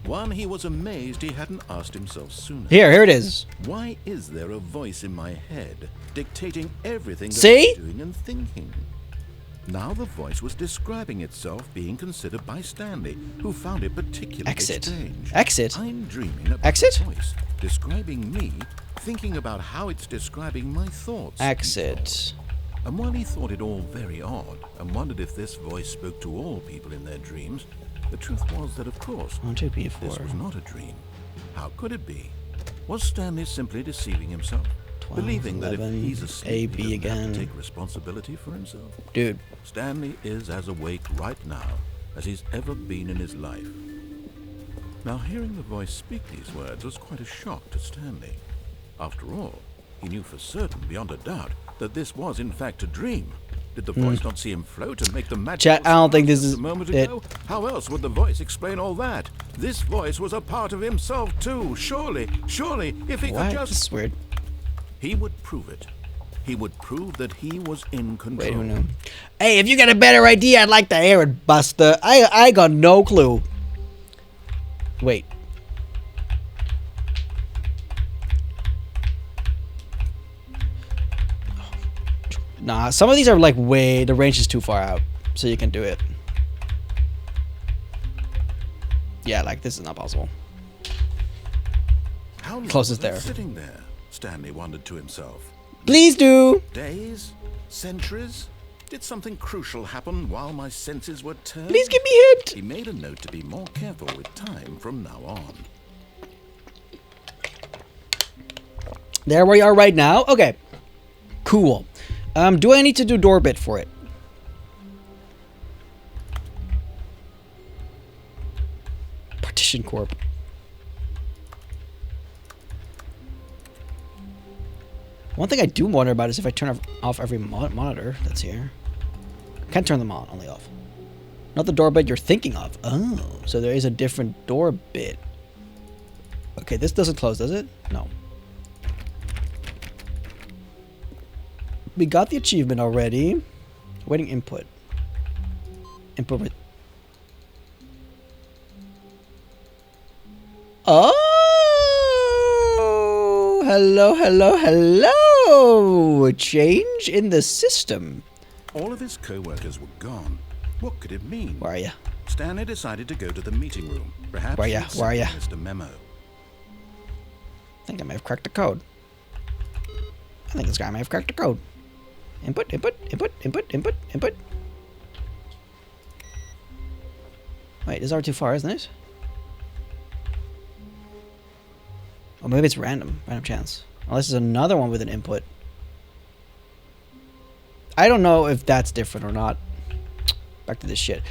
Speaker 4: One he was amazed he hadn't asked himself sooner.
Speaker 1: Here it is.
Speaker 4: Why is there a voice in my head dictating everything that
Speaker 1: See?
Speaker 4: I'm doing and thinking? Now the voice was describing itself being considered by Stanley, who found it particularly
Speaker 1: Exit.
Speaker 4: strange.
Speaker 1: Exit?
Speaker 4: I'm dreaming about
Speaker 1: Exit?
Speaker 4: the voice describing me, thinking about how it's describing my thoughts. he
Speaker 1: Exit.
Speaker 4: thought. And while he thought it all very odd and wondered if this voice spoke to all people in their dreams, the truth was that, of course,
Speaker 1: 1, 2,
Speaker 4: this
Speaker 1: P4.
Speaker 4: was not a dream. How could it be? Was Stanley simply deceiving himself?
Speaker 1: 12,
Speaker 4: Believing that
Speaker 1: 11,
Speaker 4: if he's asleep,
Speaker 1: AB
Speaker 4: he doesn't have
Speaker 1: again.
Speaker 4: to take responsibility for himself?
Speaker 1: Dude,
Speaker 4: Stanley is as awake right now as he's ever been in his life. Now, hearing the voice speak these words was quite a shock to Stanley. After all, he knew for certain, beyond a doubt, that this was in fact a dream. Did the voice not see him float and make the magic?
Speaker 1: Chat, I don't think this is
Speaker 4: a moment
Speaker 1: it.
Speaker 4: ago? How else would the voice explain all that? This voice was a part of himself too. Surely, if he
Speaker 1: what?
Speaker 4: could
Speaker 1: This
Speaker 4: just...
Speaker 1: is weird.
Speaker 4: He would prove it. He would prove that he was in control.
Speaker 1: Wait, who knew? Hey, if you got a better idea, I'd like to hear it, Buster. I got no clue. Wait. Nah, some of these are like the range is too far out, so you can do it. Yeah, like this is not possible.
Speaker 4: How long
Speaker 1: Closest
Speaker 4: was I
Speaker 1: there.
Speaker 4: sitting there? Stanley wondered to himself.
Speaker 1: Please do.
Speaker 4: Days? Centuries? Did something crucial happen while my senses were turned?
Speaker 1: Please give me a hint.
Speaker 4: He made a note to be more careful with time from now on.
Speaker 1: There we are right now. Okay. Cool. Do I need to do door bit for it? Partition Corp. One thing I do wonder about is if I turn off every monitor that's here. Can't turn them on, only off. Not the door bit you're thinking of. Oh, so there is a different door bit. Okay, this doesn't close, does it? No. We got the achievement already. Waiting input. Input with... Oh! Hello! Change in the system.
Speaker 4: All of his co-workers were gone. What could it mean?
Speaker 1: Where are you?
Speaker 4: Stanley decided to go to the meeting room. Perhaps
Speaker 1: Where ya?
Speaker 4: he'd
Speaker 1: Where ya?
Speaker 4: sent Mr. Memo.
Speaker 1: I think I may have cracked the code. I think this guy may have cracked the code. Input, input, input, input, input, input. Wait, this is already too far, isn't it? Or maybe it's random chance. Unless there's another one with an input. I don't know if that's different or not. Back to this shit.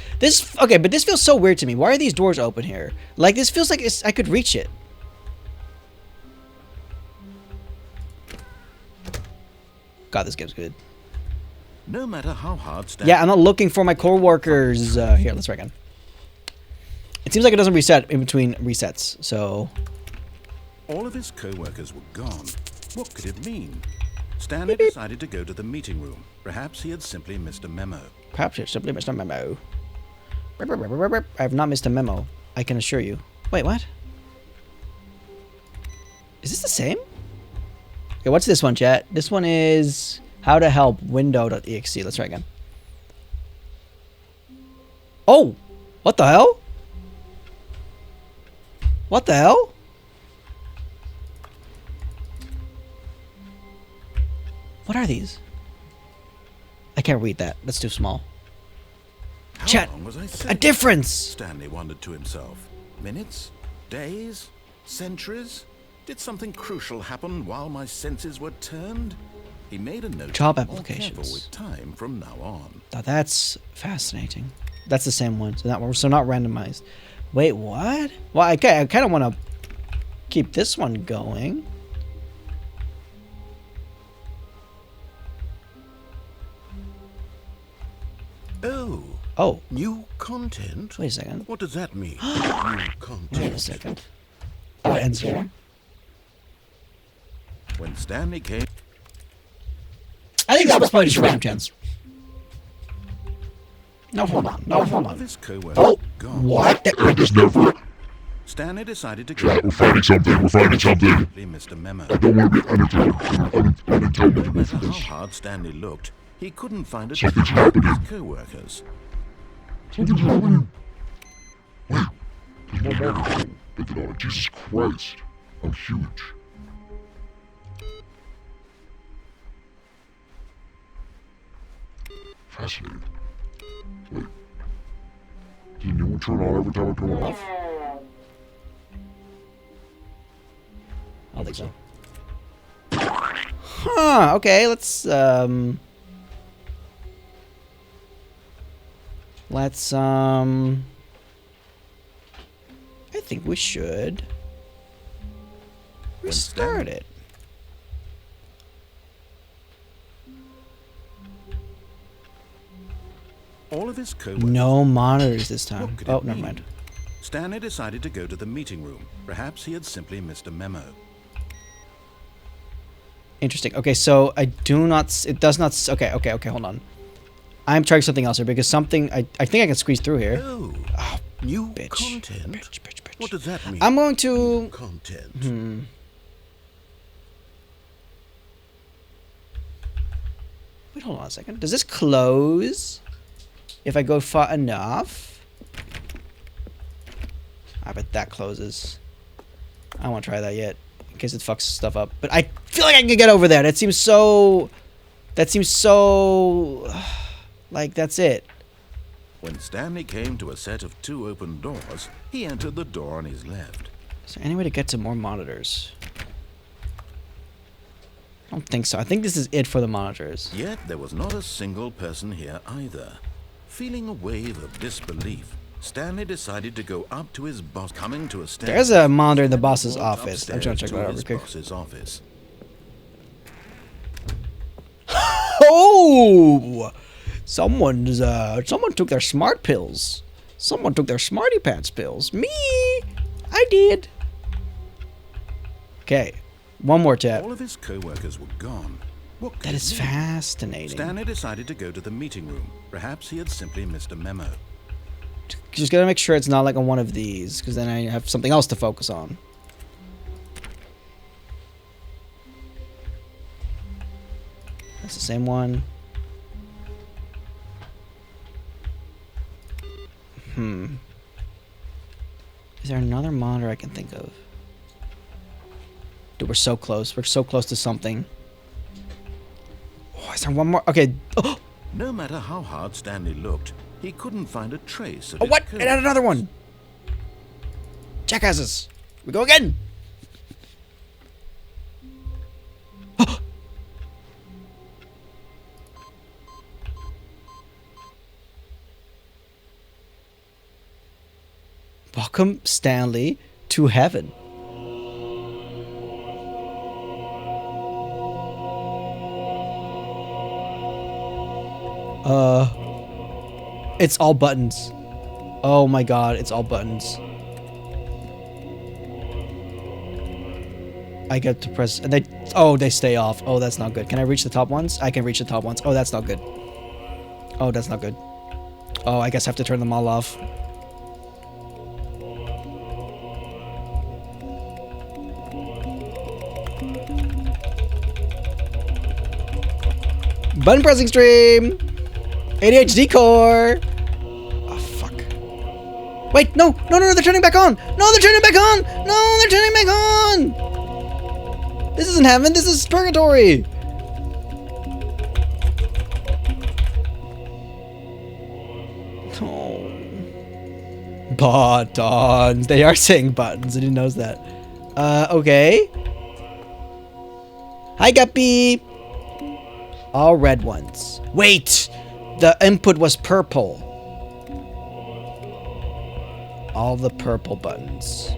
Speaker 1: Okay, but this feels so weird to me. Why are these doors open here? Like, this feels like I could reach it. God, this game's good.
Speaker 4: No matter how hard Stanley...
Speaker 1: Yeah, I'm not looking for my co-workers. Here, let's try again. It seems like it doesn't reset in between resets, so...
Speaker 4: All of his co-workers were gone. What could it mean? Stanley decided to go to the meeting room. Perhaps he had simply missed a memo.
Speaker 1: Perhaps you simply missed a memo. I have not missed a memo, I can assure you. Wait, what? Is this the same? Okay, what's this one, chat? This one is how to help window.exe. Let's try again. Oh! What the hell? What the hell? What are these? I can't read that. That's too small.
Speaker 4: How
Speaker 1: Chat,
Speaker 4: long was I
Speaker 1: a
Speaker 4: sitting?
Speaker 1: difference!
Speaker 4: Stanley wondered to himself. Minutes? Days? Centuries? Did something crucial happen while my senses were turned? He made a note.
Speaker 1: Job
Speaker 4: to be more
Speaker 1: applications.
Speaker 4: careful with time from now on.
Speaker 1: Now that's fascinating. That's the same one. So not randomized. Wait, what? Well, I kind of want to keep this one going.
Speaker 4: Oh.
Speaker 1: Oh,
Speaker 4: New content?
Speaker 1: wait a second.
Speaker 4: What does that mean? New content.
Speaker 1: Wait a second. Oh, it ends here.
Speaker 4: When Stanley came,
Speaker 1: I think that was probably just a random chance. No, hold on. No, hold
Speaker 4: all of
Speaker 1: on.
Speaker 4: his co-workers
Speaker 5: Oh,
Speaker 4: gone.
Speaker 1: What?
Speaker 5: I just never.
Speaker 4: Stanley decided to
Speaker 5: Chat,
Speaker 4: go.
Speaker 5: we're finding something. We're finding something.
Speaker 4: Mr. Memo.
Speaker 5: I don't want to be unintelligible
Speaker 4: No
Speaker 5: for
Speaker 4: matter how
Speaker 5: this.
Speaker 4: hard Stanley looked, he couldn't find a
Speaker 5: Something's
Speaker 4: trace of his
Speaker 5: happening.
Speaker 4: co-workers.
Speaker 5: Something's happening. Wait, there's more markers. Look at all that. Jesus Christ. I'm huge. Fascinating. Wait. Does the new one turn on every time I turn it off?
Speaker 1: I don't think so. Huh, okay, let's I think we should restart it.
Speaker 4: All of his co-workers.
Speaker 1: No monitors this time.
Speaker 4: What could
Speaker 1: Oh,
Speaker 4: it
Speaker 1: never
Speaker 4: mean?
Speaker 1: mind.
Speaker 4: Stanley decided to go to the meeting room. Perhaps he had simply missed a memo.
Speaker 1: Interesting. Okay, so I do not. It does not. Okay, hold on. I'm trying something else here because something. I think I can squeeze through here.
Speaker 4: Oh,
Speaker 1: Oh,
Speaker 4: new
Speaker 1: bitch.
Speaker 4: content?
Speaker 1: Bitch.
Speaker 4: What does that mean?
Speaker 1: I'm going to.
Speaker 4: Content.
Speaker 1: Wait, hold on a second. Does this close if I go far enough? I bet that closes. I don't want to try that yet in case it fucks stuff up. But I feel like I can get over there. That seems so. Like, that's it.
Speaker 4: When Stanley came to a set of 2 open doors, he entered the door on his left.
Speaker 1: Is there any way to get to more monitors? I don't think so. I think this is it for the monitors.
Speaker 4: Yet there was not a single person here either. Feeling a wave of disbelief, Stanley decided to go up to his boss, coming to a stand.
Speaker 1: There's a monitor in the
Speaker 4: Stanley
Speaker 1: boss's
Speaker 4: walked
Speaker 1: office. I'm trying to check
Speaker 4: upstairs
Speaker 1: that out
Speaker 4: his
Speaker 1: real quick.
Speaker 4: boss's office.
Speaker 1: Oh! Someone took their smart pills. Someone took their smarty pants pills. Me! I did. Okay. One more tap.
Speaker 4: All of his co-workers were gone. What could
Speaker 1: That
Speaker 4: it
Speaker 1: is
Speaker 4: mean?
Speaker 1: fascinating.
Speaker 4: Stanley decided to go to the meeting room. Perhaps he had simply missed a memo.
Speaker 1: Just gotta make sure it's not like on one of these, because then I have something else to focus on. That's the same one. Is there another monitor I can think of? Dude, we're so close. We're so close to something. Oh, is there one more? Okay. Oh,
Speaker 4: No matter how hard Stanley looked, he couldn't find a trace of
Speaker 1: oh
Speaker 4: his
Speaker 1: what? It
Speaker 4: co-workers.
Speaker 1: had another one. Jackasses. We go again. Welcome, Stanley, to heaven. It's all buttons. Oh my god, it's all buttons. I get to press, and they stay off. Oh, that's not good. Can I reach the top ones? I can reach the top ones. Oh, that's not good. Oh, that's not good. Oh, I guess I have to turn them all off. Button pressing stream! ADHD core! Oh, fuck. Wait, no, they're turning back on! No, they're turning back on! No, they're turning back on! This isn't heaven, this is purgatory! Oh. Buttons. They are saying buttons, I didn't notice that. Okay. Hi, Guppy! All red ones. Wait! The input was purple. All the purple buttons.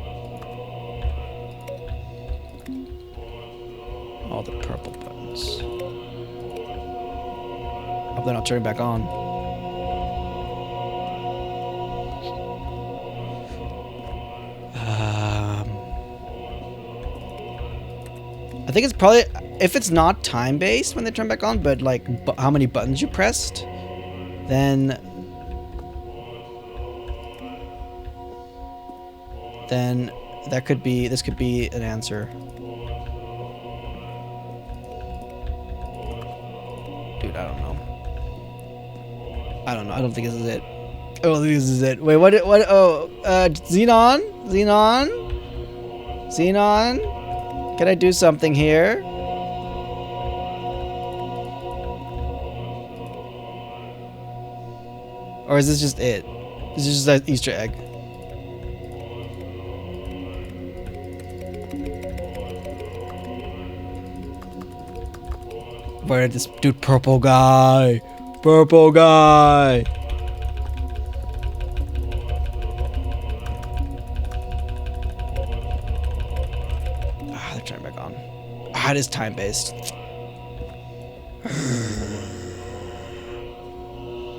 Speaker 1: All the purple buttons. Hope they're not turning back on. I think it's probably, if it's not time-based when they turn back on, but like how many buttons you pressed, then that could be, this could be an answer. Dude, I don't know. I don't know. I don't think this is it. I don't think this is it. Wait, what, oh, Xenon? Can I do something here? Or is this just it? This is just an Easter egg. Where did this dude, purple guy? Purple guy! They're turning back on. It is time-based.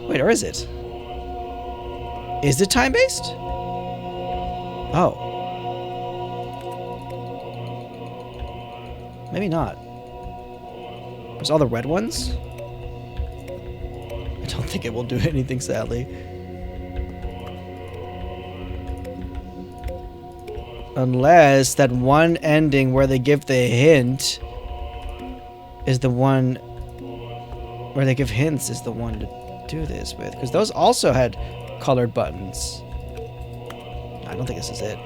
Speaker 1: Wait, or is it? Is it time-based? Oh. Maybe not. There's all the red ones? I don't think it will do anything, sadly. Unless that one ending where they give the hint is the one where they give hints is the one to do this with. Because those also had colored buttons. I don't think this is it.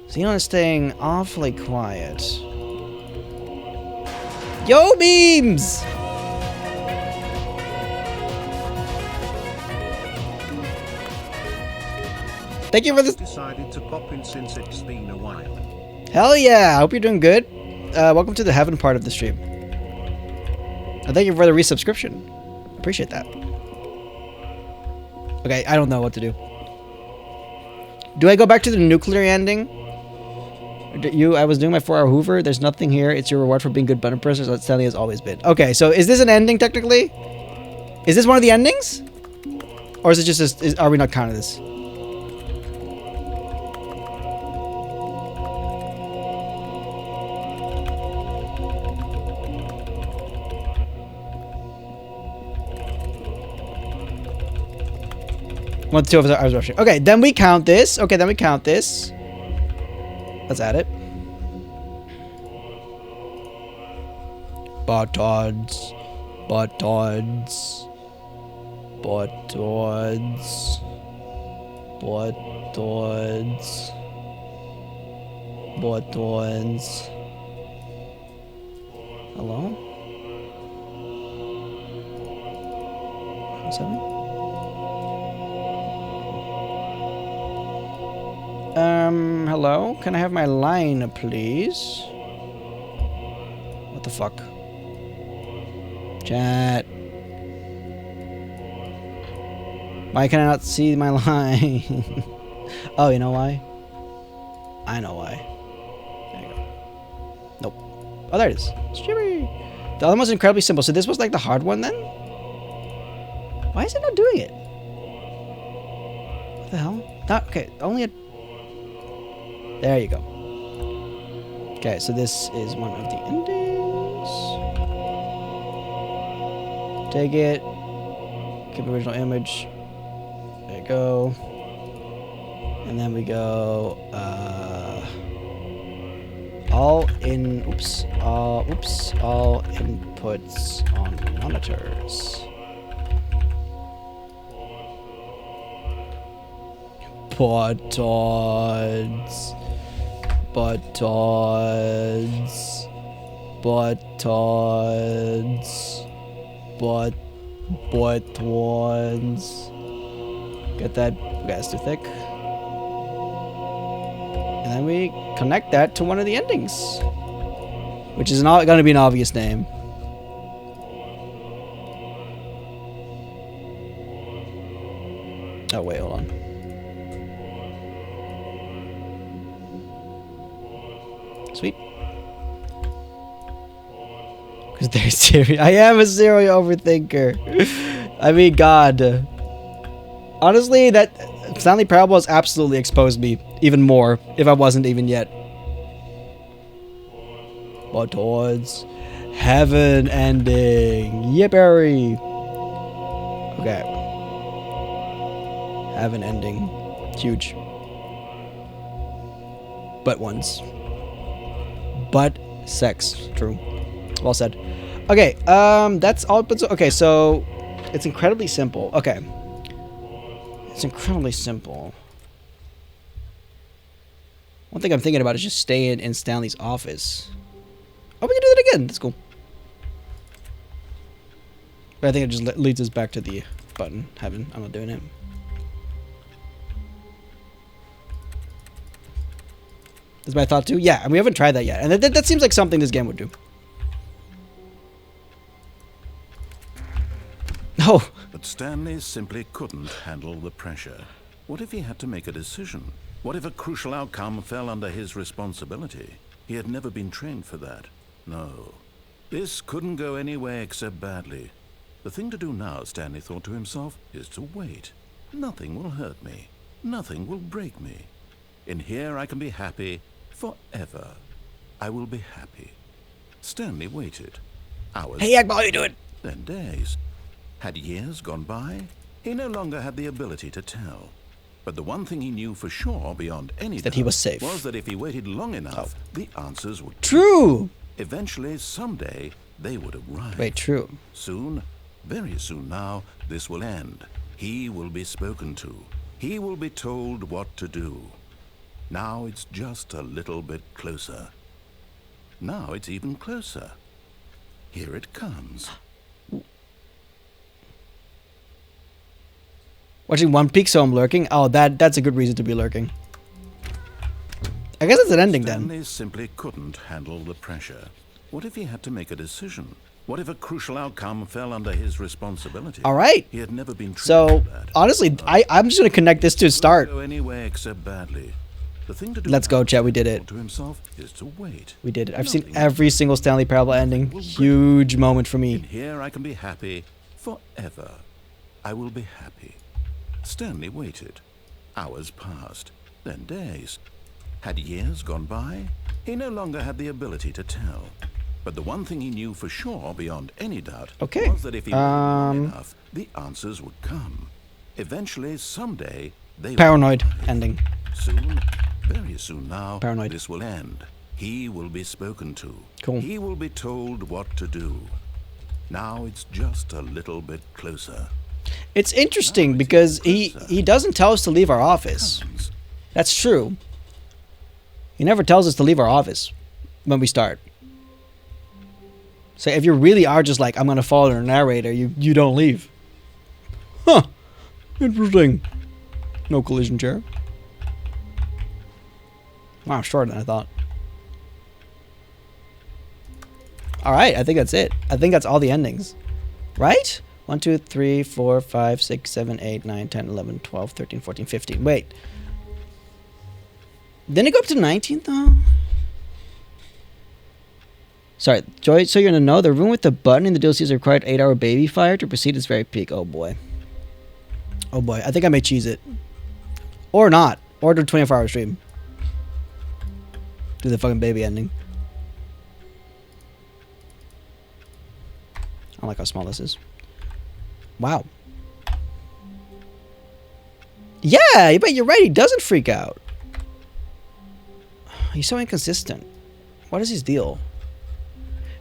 Speaker 1: Xenon is staying awfully quiet. Yo, memes! Thank you for this.
Speaker 3: Decided to pop in since it's been a while.
Speaker 1: Hell yeah! I hope you're doing good. Welcome to the heaven part of the stream. And thank you for the resubscription. Appreciate that. Okay, I don't know what to do. Do I go back to the nuclear ending? I was doing my 4-hour Hoover. There's nothing here. It's your reward for being good button pressers. That Stanley has always been. Okay, so is this an ending technically? Is this one of the endings? Or is it just, are we not counting this? One, two of us. I was rushing. Okay, then we count this. Okay, then we count this. Let's add it. Buttons. Buttons. Buttons. Buttons. Buttons. Hello? What's happening? Hello? Can I have my line, please? What the fuck? Chat. Why can I not see my line? Oh, you know why? I know why. There you go. Nope. Oh, there it is. Streamer. The other one's incredibly simple. So this was like the hard one then? Why is it not doing it? What the hell? Not, okay, only a... There you go. Okay, so this is one of the endings. Take it. Keep original image. There you go. And then we go, all inputs on monitors. Buttons. Buttons. Buttons. Buttons. Get that? Okay, that's too thick. And then we connect that to one of the endings, which is not going to be an obvious name. Oh, wait, hold on. Sweet. Because they're serious. I am a serial overthinker. I mean, God. Honestly, that Stanley Parable has absolutely exposed me even more, if I wasn't even yet. But towards heaven ending. Yippee! Okay. Heaven ending. Huge. But ones. But sex. True. Well said. Okay, that's all. Okay, so it's incredibly simple. Okay. It's incredibly simple. One thing I'm thinking about is just staying in Stanley's office. Oh, we can do that again. That's cool. But I think it just leads us back to the button. Heaven. I'm not doing it. That's my thought too. Yeah, and we haven't tried that yet. And that seems like something this game would do. Oh.
Speaker 4: But Stanley simply couldn't handle the pressure. What if he had to make a decision? What if a crucial outcome fell under his responsibility? He had never been trained for that. No. This couldn't go any way except badly. The thing to do now, Stanley thought to himself, is to wait. Nothing will hurt me. Nothing will break me. In here I can be happy forever. I will be happy. Stanley waited. Hours.
Speaker 1: Hey, Akbar, how you doing?
Speaker 4: Then days. Had years gone by? He no longer had the ability to tell. But the one thing he knew for sure beyond any
Speaker 1: That he was safe.
Speaker 4: was that if he waited long enough, the answers would
Speaker 1: True.
Speaker 4: Eventually, someday, they would arrive.
Speaker 1: Wait, true.
Speaker 4: Soon, very soon now, this will end. He will be spoken to. He will be told what to do. Now it's just a little bit closer. Now it's even closer. Here it comes.
Speaker 1: Watching One Piece, so I'm lurking. Oh, that's a good reason to be lurking. I guess it's an ending then.
Speaker 4: Stanley simply couldn't handle the pressure. What if he had to make a decision? What if a crucial outcome fell under his responsibility?
Speaker 1: All right.
Speaker 4: He had never been trained
Speaker 1: So,
Speaker 4: for that.
Speaker 1: honestly, I'm just going to connect this to start.
Speaker 4: Go anywhere except badly. The thing to do
Speaker 1: Let's go,
Speaker 4: now,
Speaker 1: chat. We did it.
Speaker 4: to himself, is to wait.
Speaker 1: We did it. I've seen
Speaker 4: Nothing
Speaker 1: every single Stanley Parable ending. Huge moment for
Speaker 4: In
Speaker 1: me.
Speaker 4: here I can be happy forever. I will be happy. Stanley waited. Hours passed, then days. Had years gone by? He no longer had the ability to tell. But the one thing he knew for sure, beyond any doubt,
Speaker 1: Okay.
Speaker 4: was that if he waited long enough, the answers would come. Eventually, someday, they would
Speaker 1: Paranoid
Speaker 4: arrive.
Speaker 1: ending.
Speaker 4: Soon, very soon now,
Speaker 1: Paranoid.
Speaker 4: this will end. He will be spoken to.
Speaker 1: Cool.
Speaker 4: He will be told what to do. Now it's just a little bit closer.
Speaker 1: It's interesting because he doesn't tell us to leave our office.
Speaker 4: Comes.
Speaker 1: That's true. He never tells us to leave our office when we start. So if you really are just like, I'm going to follow the narrator, you don't leave. Huh. Interesting. No collision chair. Wow, shorter than I thought. Alright, I think that's it. I think that's all the endings. Right? 1, 2, 3, 4, 5, 6, 7, 8, 9, 10, 11, 12, 13, 14, 15. Wait. Didn't it go up to 19 though? Sorry, Joy, so you're gonna know the room with the button in the DLC is required 8-hour baby fire to proceed its very peak. Oh boy. Oh boy. I think I may cheese it. Or not. Or do 24-hour stream. Do the fucking baby ending. I don't like how small this is. Wow. Yeah, but you're right. He doesn't freak out. He's so inconsistent. What is his deal?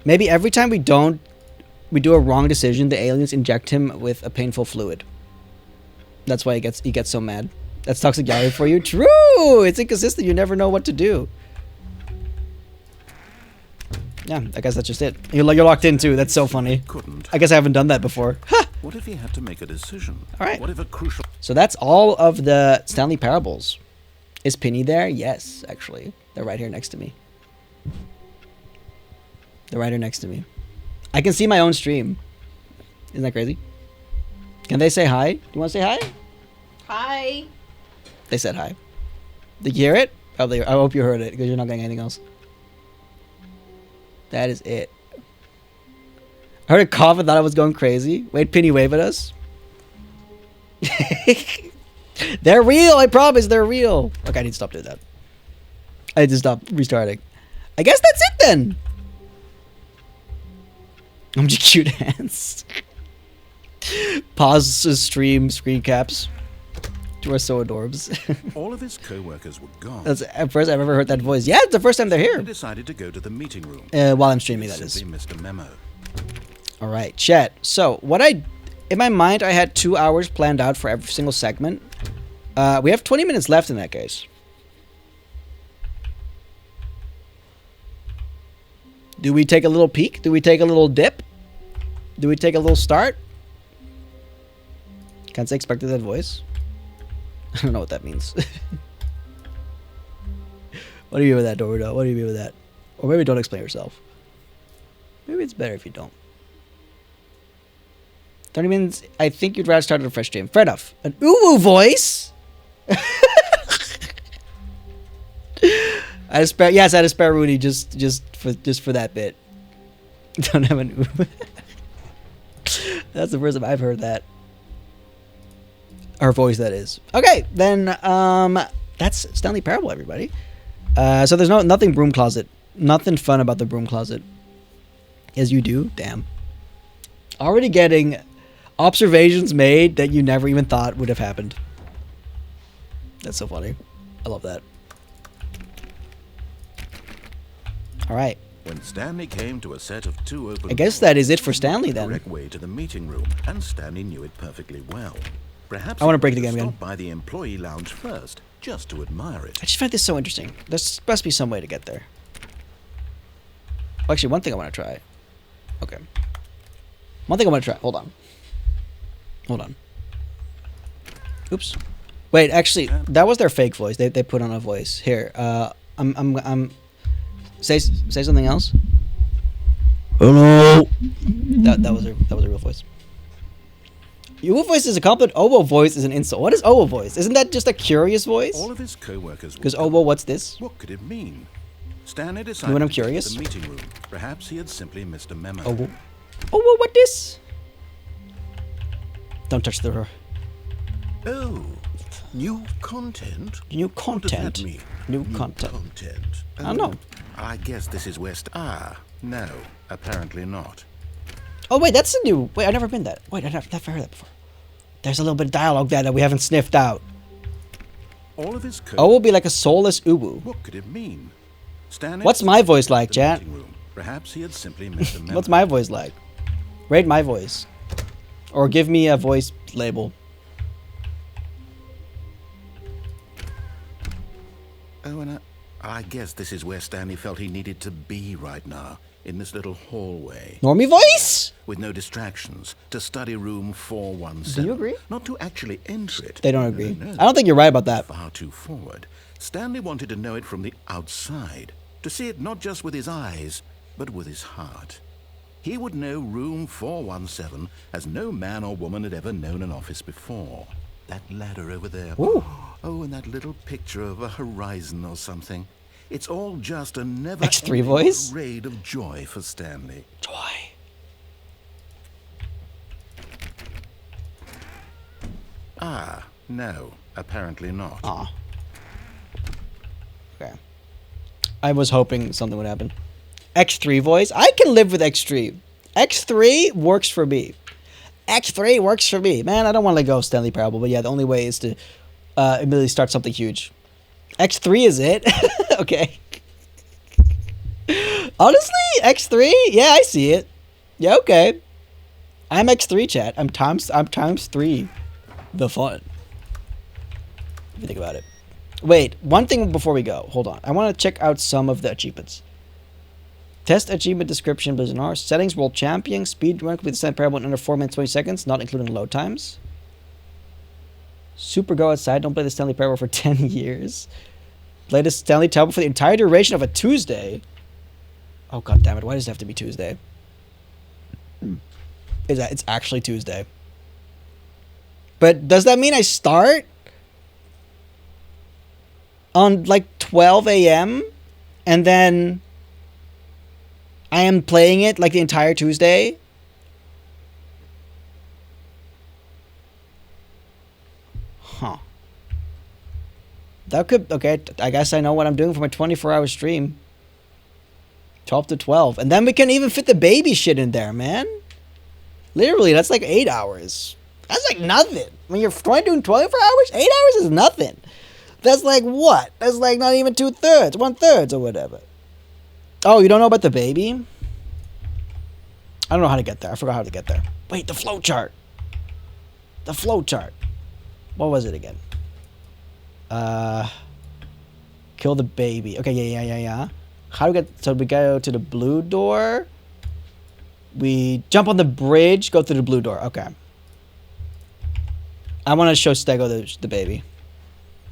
Speaker 1: Maybe every time we do a wrong decision, the aliens inject him with a painful fluid. That's why he gets so mad. That's toxic Yari for you. True. It's inconsistent. You never know what to do. Yeah, I guess that's just it. You're locked in too. That's so funny.
Speaker 4: Couldn't.
Speaker 1: I guess I haven't done that before. Ha!
Speaker 4: What if he had to make a decision?
Speaker 1: All right.
Speaker 4: What if a crucial...
Speaker 1: So that's all of the Stanley Parables. Is Penny there? Yes, actually. They're right here next to me. They're right here next to me. I can see my own stream. Isn't that crazy? Can they say hi? Do you want to say hi?
Speaker 6: Hi.
Speaker 1: They said hi. Did you hear it? Oh, I hope you heard it because you're not getting anything else. That is it. I heard a cough and thought I was going crazy. Wait, Penny, wave at us. They're real. I promise they're real. Okay, I need to stop doing that. I need to stop restarting. I guess that's it then. I'm just cute hands. Pause the stream, screen caps. You are so adorbs.
Speaker 4: All of his co-workers were gone.
Speaker 1: That's the first I've ever heard that voice. Yeah, it's the first time they're
Speaker 4: He
Speaker 1: here.
Speaker 4: decided to go to the meeting room.
Speaker 1: While I'm streaming, that is.
Speaker 4: Simply missed a memo.
Speaker 1: All right, chat. So in my mind, I had 2 hours planned out for every single segment. We have 20 minutes left in that case. Do we take a little peek? Do we take a little dip? Do we take a little start? Can't say expected that voice. I don't know what that means. What do you mean with that, Dorito? What do you mean with that? Or maybe don't explain yourself. Maybe it's better if you don't. 30 minutes. I think you'd rather start at a fresh stream. Fair enough. An uwu voice? I had a spare. Yes, I had a spare Rudy just for that bit. Don't have an uwu. That's the first time I've heard that. Her voice, that is. Okay, then that's Stanley Parable, everybody. So there's nothing broom closet. Nothing fun about the broom closet. As you do, damn. Already getting observations made that you never even thought would have happened. That's so funny. I love that. All right.
Speaker 4: When Stanley came to a set of 2 open
Speaker 1: I guess that is it for Stanley then.
Speaker 4: direct way to the meeting room, and Stanley knew it perfectly well. Perhaps
Speaker 1: I wanna
Speaker 4: he
Speaker 1: break the
Speaker 4: would
Speaker 1: game
Speaker 4: have
Speaker 1: again.
Speaker 4: stopped by the employee lounge first, just to admire it.
Speaker 1: I just find this so interesting. There's must be some way to get there. Well, actually, one thing I want to try. Okay. One thing I want to try. Hold on. Hold on. Oops. Wait, actually, that was their fake voice. They put on a voice. Here. I'm. Say something else. Hello. That was a real voice. Your voice is a compliment. Obo voice is an insult. What is Obo voice? Isn't that just a curious voice?
Speaker 4: All of his co-workers were
Speaker 1: Because
Speaker 4: gone.
Speaker 1: Obo, what's this?
Speaker 4: What could it mean? Stanley
Speaker 1: You
Speaker 4: decided
Speaker 1: know what I'm
Speaker 4: to go to
Speaker 1: curious?
Speaker 4: the meeting room. Perhaps he had simply missed a memo.
Speaker 1: Obo. Obo, what this? Don't touch the
Speaker 4: Oh, new content?
Speaker 1: new
Speaker 4: What does
Speaker 1: content.
Speaker 4: that mean?
Speaker 1: New content. I don't know.
Speaker 4: I guess this is West. No, apparently not.
Speaker 1: Oh wait, that's a new. Wait, I've never been that. Wait, I've never heard that before. There's a little bit of dialogue there that we haven't sniffed out.
Speaker 4: All of his
Speaker 1: Oh, will be like a soulless uwu.
Speaker 4: What could it mean? Stanley
Speaker 1: What's my voice like,
Speaker 4: the
Speaker 1: chat?
Speaker 4: meeting room. Perhaps he had simply missed a memo.
Speaker 1: What's my voice like? Rate my voice, or give me a voice label.
Speaker 4: Oh, and I guess this is where Stanley felt he needed to be right now, in this little hallway.
Speaker 1: Normie voice?
Speaker 4: With no distractions, to study room 417.
Speaker 1: Do you agree?
Speaker 4: Not to actually enter it.
Speaker 1: They don't
Speaker 4: No,
Speaker 1: agree.
Speaker 4: no, no.
Speaker 1: I don't think you're right about that.
Speaker 4: Far too forward. Stanley wanted to know it from the outside, to see it not just with his eyes, but with his heart. He would know room 417 as no man or woman had ever known an office before. That ladder over there.
Speaker 1: Ooh.
Speaker 4: Oh, and that little picture of a horizon or something. It's all just a never
Speaker 1: X3 voice?
Speaker 4: parade of joy for Stanley.
Speaker 1: Joy.
Speaker 4: No, apparently not.
Speaker 1: Aw. Okay. I was hoping something would happen. X3 voice? I can live with X3. X3 works for me. X3 works for me. Man, I don't want to let go of Stanley Parable, but yeah, the only way is to immediately start something huge. X3 is it? Okay. Honestly, X3? Yeah, I see it. Yeah, okay. I'm X3 chat. I'm times 3. The fun. If you think about it. Wait, one thing before we go. Hold on. I want to check out some of the achievements. Test achievement description, Blizzard. Settings, world champion, speed run, complete the Stanley Parable in under 4 minutes 20 seconds, not including load times. Super go outside, don't play the Stanley Parable for 10 years. Play the Stanley Parable for the entire duration of a Tuesday. Oh god damn it, why does it have to be Tuesday? It's actually Tuesday. But does that mean I start on like 12 a.m. and then I am playing it like the entire Tuesday. Huh. That could, okay, I guess I know what I'm doing for my 24-hour stream. 12 to 12. And then we can even fit the baby shit in there, man. Literally, that's like 8 hours. That's like nothing. When you're doing 24 hours, 8 hours is nothing. That's like what? That's like not even 2/3, 1/3 or whatever. Oh, you don't know about the baby? I don't know how to get there. I forgot how to get there. Wait, the flow chart. The flow chart. What was it again? Kill the baby. Okay, yeah. How do we get... So we go to the blue door. We jump on the bridge, go through the blue door. Okay. I want to show Stego the baby.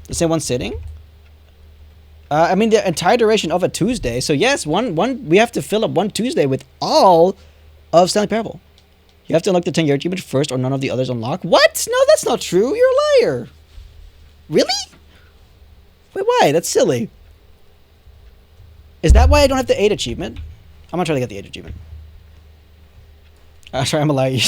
Speaker 1: The same one sitting? I mean, the entire duration of a Tuesday. So yes, we have to fill up one Tuesday with all of Stanley Parable. You have to unlock the 10-year achievement first or none of the others unlock. What? No, that's not true. You're a liar. Really? Wait, why? That's silly. Is that why I don't have the 8 achievement? I'm not trying to get the 8 achievement. Sorry, I'm a liar.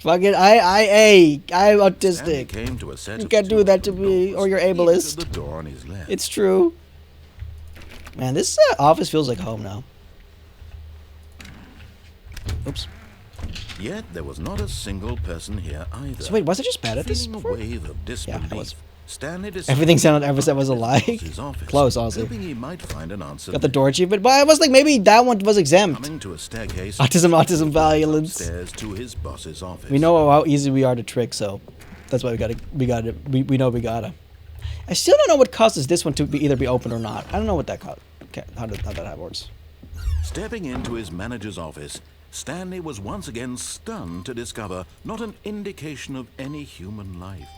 Speaker 1: Fucking I'm autistic.
Speaker 4: Came to a set
Speaker 1: You
Speaker 4: of
Speaker 1: can't do
Speaker 4: two
Speaker 1: that to
Speaker 4: little
Speaker 1: me,
Speaker 4: doors,
Speaker 1: or you're
Speaker 4: each with
Speaker 1: ableist.
Speaker 4: the door on his left.
Speaker 1: It's true. Man, this office feels like home now. Oops.
Speaker 4: Yet there was not a single person here either.
Speaker 1: So wait, was I just bad at this
Speaker 4: Feeling a
Speaker 1: before?
Speaker 4: wave of disbelief,
Speaker 1: I was.
Speaker 4: Stanley
Speaker 1: Everything sounded ever said was a lie.
Speaker 4: his office,
Speaker 1: Close, honestly.
Speaker 4: hoping he might find an answer
Speaker 1: Got the door achievement, but I was like, maybe that one was exempt.
Speaker 4: coming to a staircase.
Speaker 1: Autism, violence.
Speaker 4: Upstairs to his boss's office.
Speaker 1: We know how easy we are to trick, so that's why we know we gotta. I still don't know what causes this one to either be open or not. I don't know what that caused. Okay, how that works.
Speaker 4: Stepping into his manager's office, Stanley was once again stunned to discover not an indication of any human life.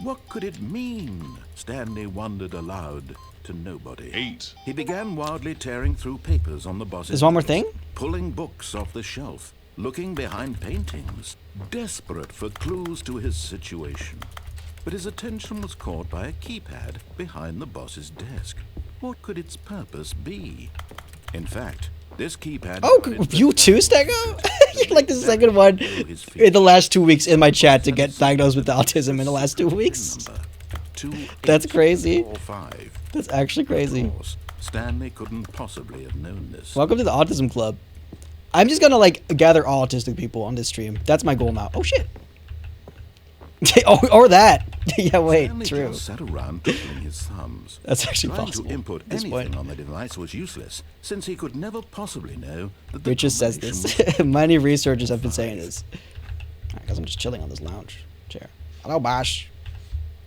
Speaker 4: What could it mean? Stanley wondered aloud to nobody.
Speaker 5: 8.
Speaker 4: He began wildly tearing through papers on the boss's
Speaker 1: There's one more
Speaker 4: desk,
Speaker 1: thing?
Speaker 4: pulling books off the shelf, looking behind paintings, desperate for clues to his situation. But his attention was caught by a keypad behind the boss's desk. What could its purpose be? In fact, this keypad...
Speaker 1: Oh,
Speaker 4: guided
Speaker 1: you too, Stego? You're like the second one in the last 2 weeks in my chat to get diagnosed with autism in the last 2 weeks. That's crazy.
Speaker 4: 28445.
Speaker 1: That's actually crazy.
Speaker 4: Of course, Stanley couldn't possibly have known this.
Speaker 1: Welcome to the Autism Club. I'm just gonna like gather all autistic people on this stream. That's my goal now. Oh shit. or that. Yeah, wait,
Speaker 4: Stanley
Speaker 1: true.
Speaker 4: just sat around twiddling his thumbs.
Speaker 1: That's actually
Speaker 4: Trying
Speaker 1: possible.
Speaker 4: to input
Speaker 1: at this
Speaker 4: anything
Speaker 1: point.
Speaker 4: on the device was useless, since he could never possibly know that the
Speaker 1: Richard says
Speaker 4: combination
Speaker 1: this. Many researchers have been saying this. I guess I'm just chilling on this lounge chair. Hello, Bosh.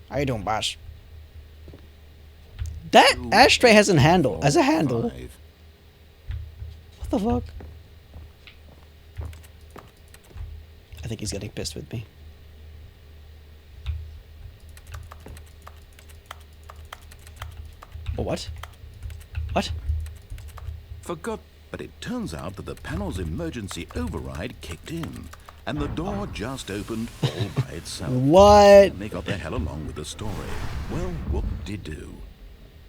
Speaker 1: How you doing, Bosh? That
Speaker 4: was
Speaker 1: ashtray has a handle. As a handle.
Speaker 4: 5.
Speaker 1: What the fuck? I think he's getting pissed with me. Oh, what? What?
Speaker 4: Forgot, but it turns out that the panel's emergency override kicked in, and the door just opened all by itself.
Speaker 1: What?
Speaker 4: And they got the hell along with the story. Well, whoop-de-doo.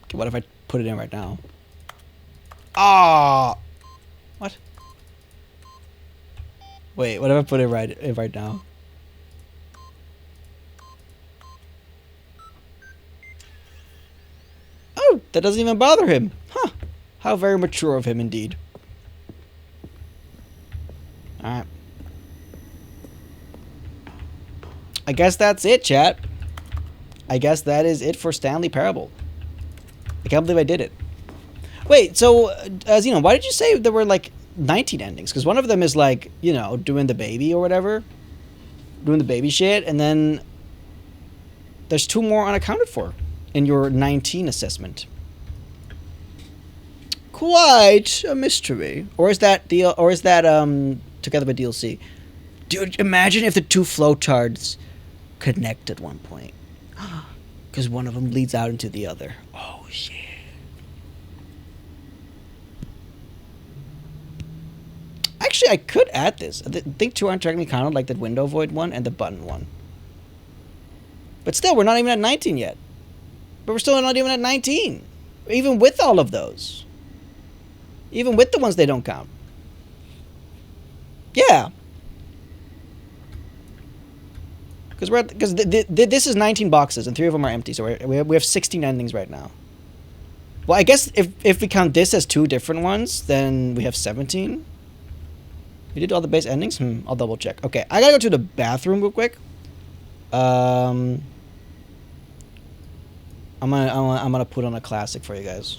Speaker 1: Okay, what if I put it in right now? Ah! What? Wait, what if I put it right now? Oh, that doesn't even bother him. Huh. How very mature of him indeed. Alright. I guess that's it, chat. I guess that is it for Stanley Parable. I can't believe I did it. Wait, so, Xeno, why did you say there were, like, 19 endings? Because one of them is, like, you know, doing the baby or whatever. Doing the baby shit, and then there's 2 more unaccounted for in your 19 assessment. Quite a mystery. Or is that together with DLC? Dude, imagine if the 2 flowcharts connect at one point. Because one of them leads out into the other. Oh, shit. Actually, I could add this. I think 2 aren't technically counted, like the window void one and the button one. But still, we're not even at 19 yet. But we're still not even at 19. Even with all of those. Even with the ones they don't count. Yeah. Because this is 19 boxes and 3 of them are empty, so we have 16 endings right now. Well, I guess if we count this as 2 different ones, then we have 17. We did all the base endings? I'll double check. Okay, I gotta go to the bathroom real quick. I'm gonna put on a classic for you guys.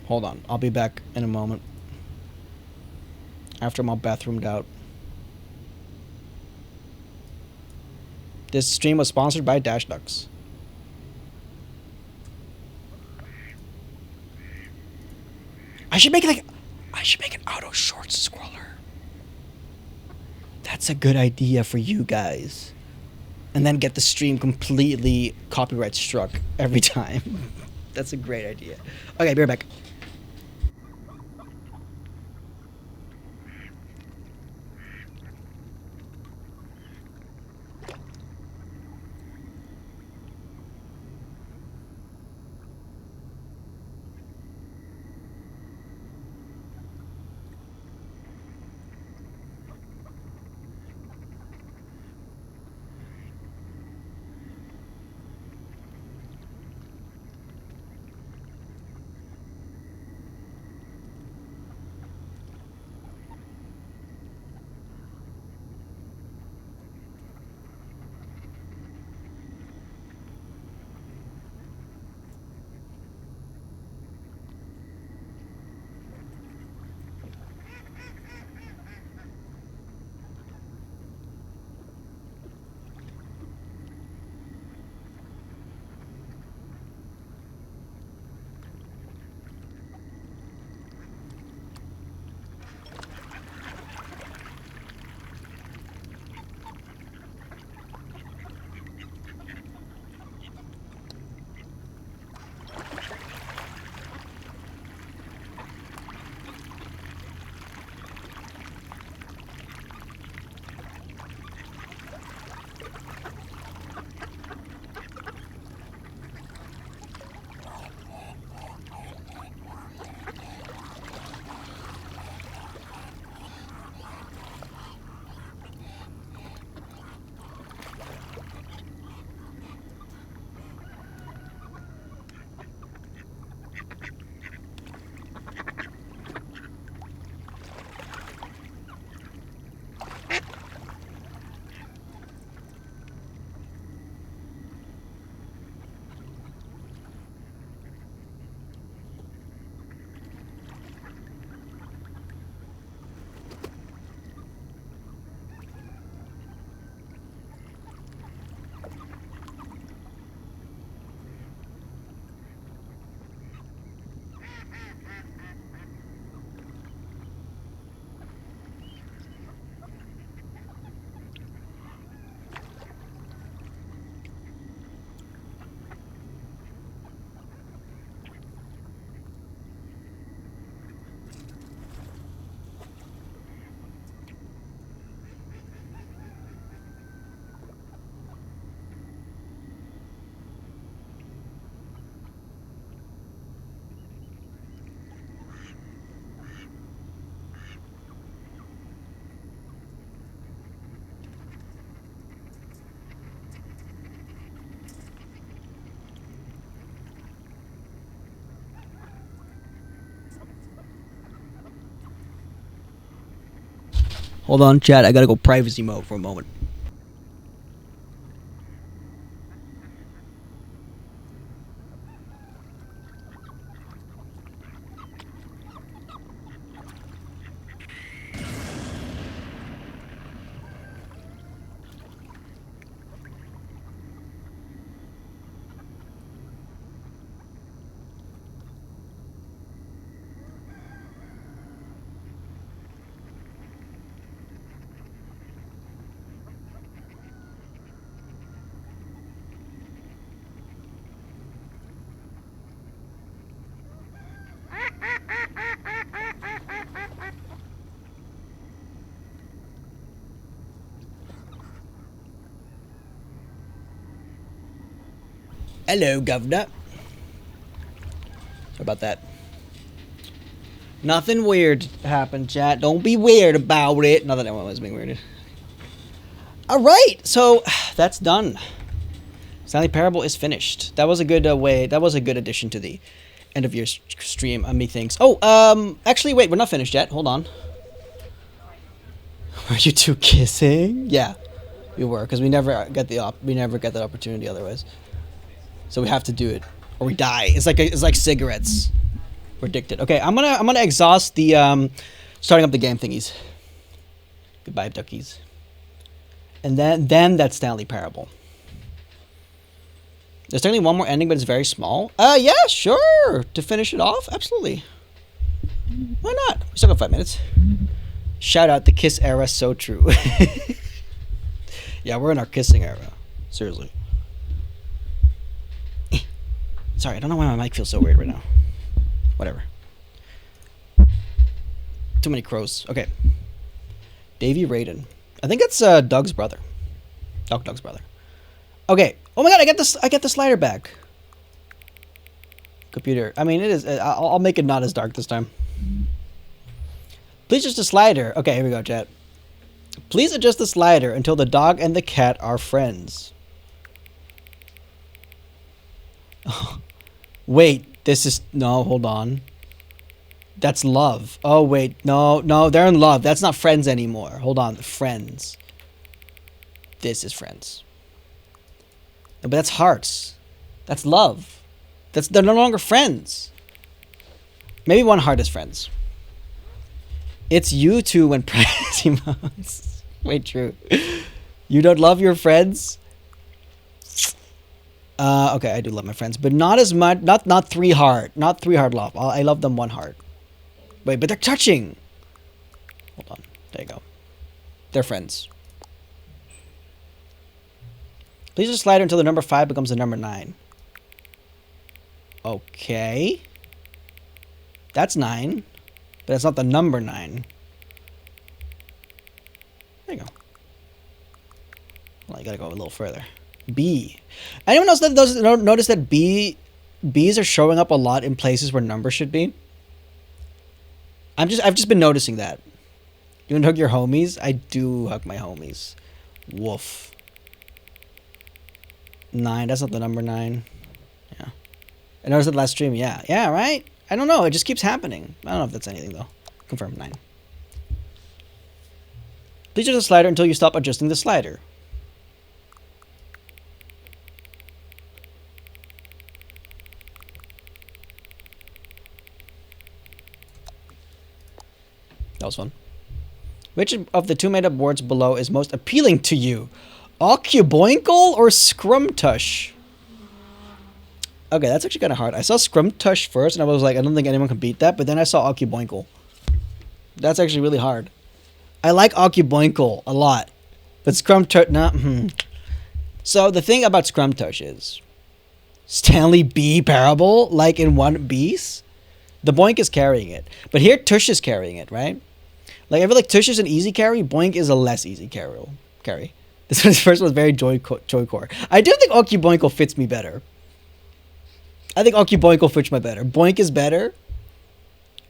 Speaker 1: Hold on, I'll be back in a moment. After I'm all bathroomed out. This stream was sponsored by Dash Ducks. I should make an auto shorts scroller. That's a good idea for you guys. And then get the stream completely copyright struck every time. That's a great idea. Okay, be right back. Hold on, chat. I gotta go privacy mode for a moment. Hello, governor. Sorry about that. Nothing weird happened, chat. Don't be weird about it. Not that anyone was being weird. Alright, so that's done. Stanley Parable is finished. That was a good way. That was a good addition to the end of your stream. Methinks. Oh, actually, wait. We're not finished yet. Hold on. Were you two kissing? Yeah, we were, because we never get that opportunity otherwise. So we have to do it, or we die. It's like cigarettes. We're addicted. Okay, I'm gonna exhaust the starting up the game thingies. Goodbye, duckies. And then that's Stanley Parable. There's technically one more ending, but it's very small. Yeah, sure. To finish it off, absolutely. Why not? We still got 5 minutes. Shout out the kiss era, so true. Yeah, we're in our kissing era. Seriously. Sorry, I don't know why my mic feels so weird right now. Whatever. Too many crows. Okay. Davy Raiden. I think that's Doug's brother. Doug's brother. Okay. Oh my god, I get the slider back. Computer. I mean, it is. I'll make it not as dark this time. Please adjust the slider. Okay, here we go, chat. Please adjust the slider until the dog and the cat are friends. Wait, this is... No, hold on. That's love. Oh, wait. No, they're in love. That's not friends anymore. Hold on. Friends. This is friends. No, but that's hearts. That's love. They're no longer friends. Maybe one heart is friends. It's you two when Presimos. Wait, true. You don't love your friends? Okay, I do love my friends, but not as much. Not 3 heart. Not 3 heart love. I love them 1 heart. Wait, but they're touching. Hold on. There you go. They're friends. Please just slide until the number 5 becomes the number 9. Okay. That's 9. But it's not the number 9. There you go. Well, I gotta go a little further. B. Anyone else that notice that B's are showing up a lot in places where numbers should be? I've just been noticing that. You wanna hug your homies? I do hug my homies. Woof. 9. That's not the number 9. Yeah. I noticed it last stream. Yeah. Yeah. Right. I don't know. It just keeps happening. I don't know if that's anything though. Confirm 9. Please adjust the slider until you stop adjusting the slider. That was fun. Which of the 2 made-up words below is most appealing to you? Occuboinkle or Scrumtush? Okay, that's actually kind of hard. I saw Scrumtush first, and I was like, I don't think anyone can beat that. But then I saw Occuboinkle. That's actually really hard. I like Occuboinkle a lot. But Scrumtush... Nah, So, the thing about Scrumtush is... Stanley B Parable, like in one piece. The Boink is carrying it. But here, Tush is carrying it, right? Like, I feel like Tush is an easy carry. Boink is a less easy carry. This first one was very joy core. I do think Occuboinkle fits me better. I think Occuboinkle fits me better. Boink is better.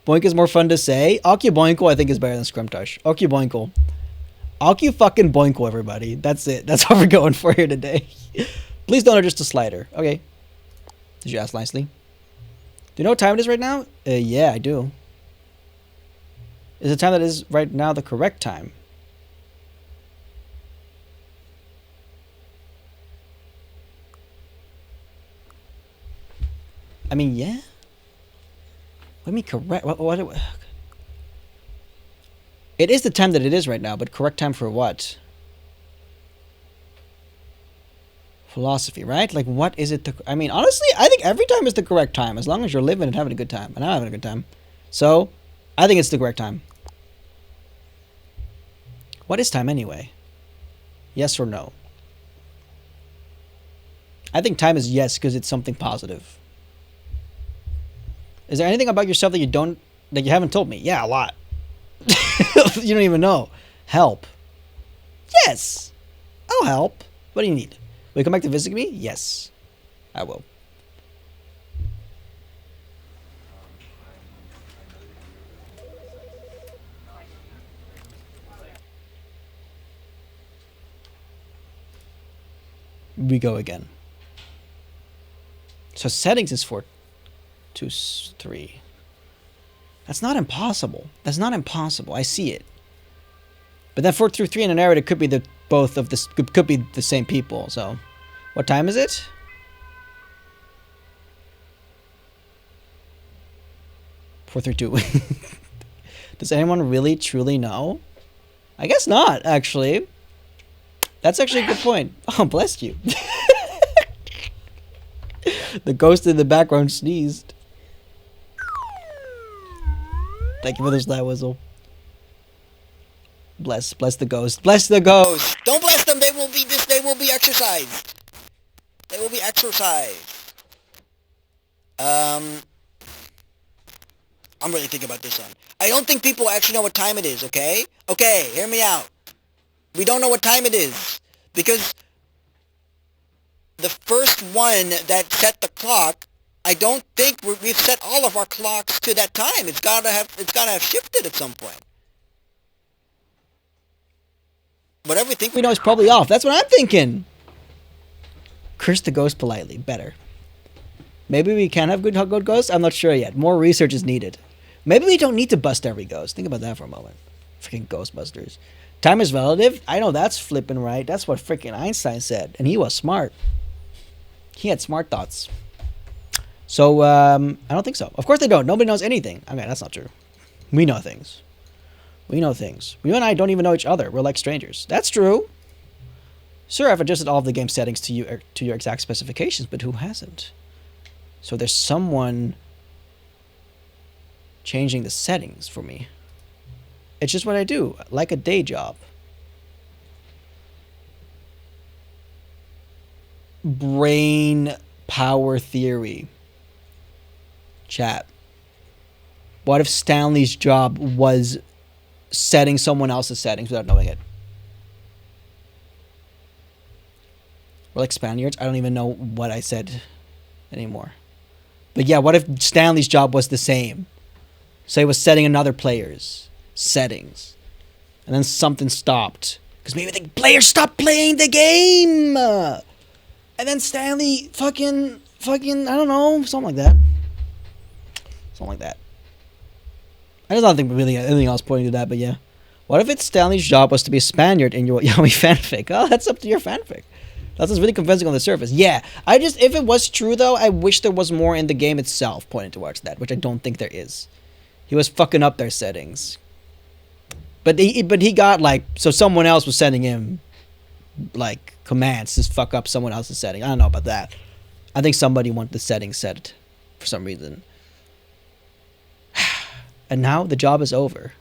Speaker 1: Boink is more fun to say. Occuboinkle, I think, is better than Scrumtush. Occuboinkle. Occu-fucking Boinkle, everybody. That's it. That's what we're going for here today. Please don't adjust the slider. Okay. Did you ask nicely? Do you know what time it is right now? Yeah, I do. Is the time that is right now the correct time? I mean, yeah. What do you mean correct? What? It is the time that it is right now, but correct time for what? Philosophy, right? Like, what is it? I mean, honestly, I think every time is the correct time, as long as you're living and having a good time. And I'm having a good time. So, I think it's the correct time. What is time anyway? Yes or no? I think time is yes, because it's something positive. Is there anything about yourself that you haven't told me? Yeah, a lot. You don't even know. Help. Yes. I'll help. What do you need? Will you come back to visit me? Yes. I will. we go again. So settings is 4, 2, 3. That's not impossible. That's not impossible. I see it. But then 4 through 3 in a narrative could be could be the same people. So, what time is it? Four through 2. Does anyone really truly know? I guess not, actually. That's actually a good point. Oh, bless you. The ghost in the background sneezed. Thank you for this loud whistle. Bless the ghost. Bless the ghost. Don't bless them. They will be exorcised. They will be exorcised. I'm really thinking about this one. I don't think people actually know what time it is, okay? Okay, hear me out. We don't know what time it is. Because the first one that set the clock, I don't think we've set all of our clocks to that time. It's gotta have shifted at some point. Whatever we think we know is probably off. That's what I'm thinking. Curse the ghost politely. Better. Maybe we can have good ghosts? I'm not sure yet. More research is needed. Maybe we don't need to bust every ghost. Think about that for a moment. Freaking Ghostbusters. Time is relative? I know that's flipping right. That's what freaking Einstein said. And he was smart. He had smart thoughts. So, I don't think so. Of course they don't. Nobody knows anything. I mean, that's not true. We know things. We know things. You and I don't even know each other. We're like strangers. That's true. Sure, I've adjusted all of the game settings to your exact specifications, but who hasn't? So there's someone changing the settings for me. It's just what I do, like a day job. Brain power theory. Chat. What if Stanley's job was setting someone else's settings without knowing it? We're like Spaniards. I don't even know what I said anymore. But yeah, what if Stanley's job was the same? Say it was setting another player's settings. And then something stopped. Because maybe the player stopped playing the game. And then Stanley fucking, I don't know, something like that. Something like that. I just don't think really anything else pointing to that, but yeah. What if it's Stanley's job was to be a Spaniard in your Yami fanfic? Oh, that's up to your fanfic. That sounds really convincing on the surface. Yeah, if it was true though, I wish there was more in the game itself pointing towards that, which I don't think there is. He was fucking up their settings. But he got so someone else was sending him commands to fuck up someone else's setting. I don't know about that. I think somebody wanted the settings set for some reason. And now the job is over.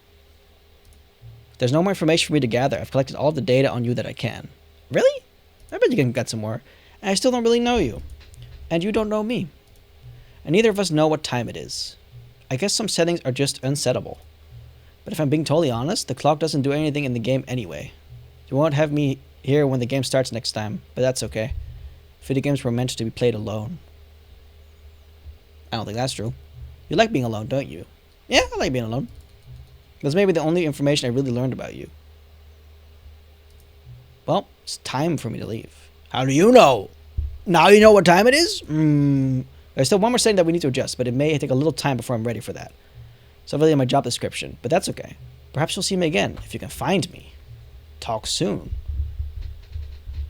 Speaker 1: There's no more information for me to gather. I've collected all the data on you that I can. Really? I bet you can get some more. And I still don't really know you. And you don't know me. And neither of us know what time it is. I guess some settings are just unsettable. But if I'm being totally honest, the clock doesn't do anything in the game anyway. You won't have me here when the game starts next time, but that's okay. Video games were meant to be played alone. I don't think that's true. You like being alone, don't you? Yeah, I like being alone. That's maybe the only information I really learned about you. Well, it's time for me to leave. How do you know? Now you know what time it is? There's still one more setting that we need to adjust, but it may take a little time before I'm ready for that. It's not really in my job description, but that's okay. Perhaps you'll see me again, if you can find me. Talk soon.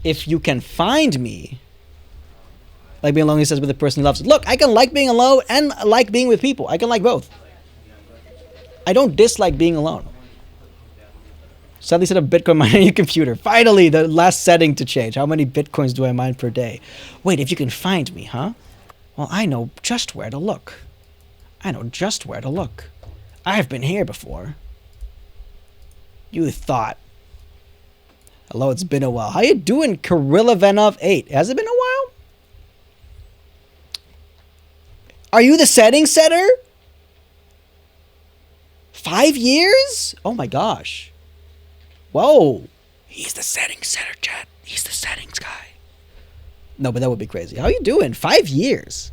Speaker 1: If you can find me. Like being alone, he says, with the person he loves. Look, I can like being alone and like being with people. I can like both. I don't dislike being alone. Suddenly set up Bitcoin mining on your computer. Finally, the last setting to change. How many Bitcoins do I mine per day? Wait, if you can find me, huh? Well, I know just where to look. I know just where to look. I've been here before. You thought. Hello, it's been a while. How you doing, Kirilla Venov 8? Has it been a while? Are you the setting setter? 5 years? Oh my gosh. Whoa. He's the settings setter, chat. He's the settings guy. No, but that would be crazy. How you doing? 5 years?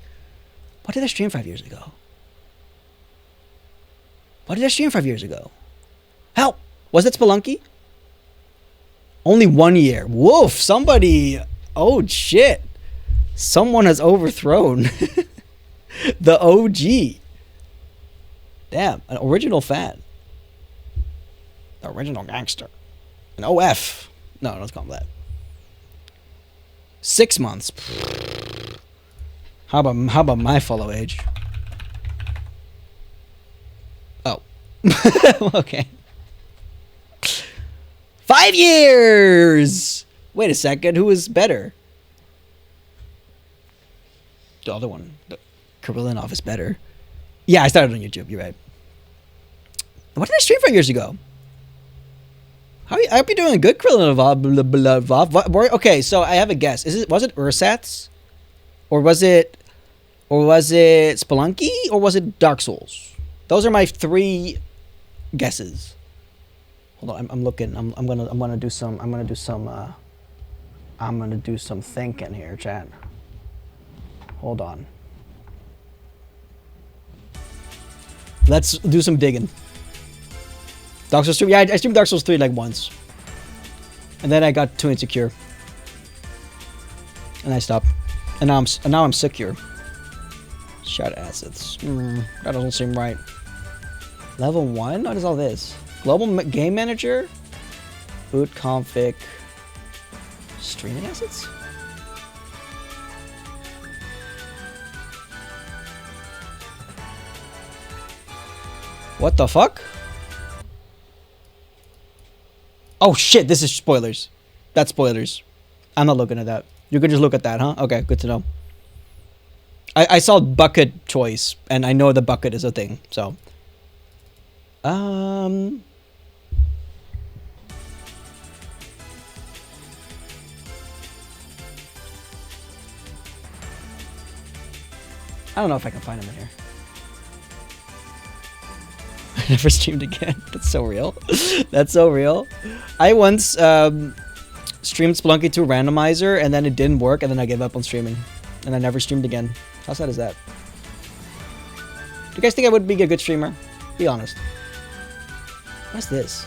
Speaker 1: What did I stream 5 years ago? What did I stream 5 years ago? Help! Was it Spelunky? Only 1 year. Woof! Somebody Oh shit! Someone has overthrown the OG. Damn, an original fan. The original gangster. An OF. No, let's call him that. 6 months. How about my follow age? Oh. Okay. 5 years! Wait a second, who is better? The other one. Karillinov is better. Yeah, I started on YouTube, you're right. What did I stream 5 years ago? I hope you're doing good, Karillinov. Okay, so I have a guess. Was it Ursats? Or was it Spelunky? Or was it Dark Souls? Those are my 3 guesses. Hold on, I'm looking. I'm gonna do some thinking here, chat. Hold on. Let's do some digging. Dark Souls 3. Yeah, I streamed Dark Souls 3 like once, and then I got too insecure, and I stopped. And now I'm secure. Shot assets. That doesn't seem right. Level 1? What is all this? Global Game Manager? Boot config. Streaming assets? What the fuck? Oh shit, this is spoilers. That's spoilers. I'm not looking at that. You can just look at that, huh? Okay, good to know. I saw bucket choice, and I know the bucket is a thing, so. I don't know if I can find him in here. I never streamed again. That's so real. That's so real. I once streamed Spelunky 2 randomizer, and then it didn't work, and then I gave up on streaming. And I never streamed again. How sad is that? Do you guys think I would be a good streamer? Be honest. What's this?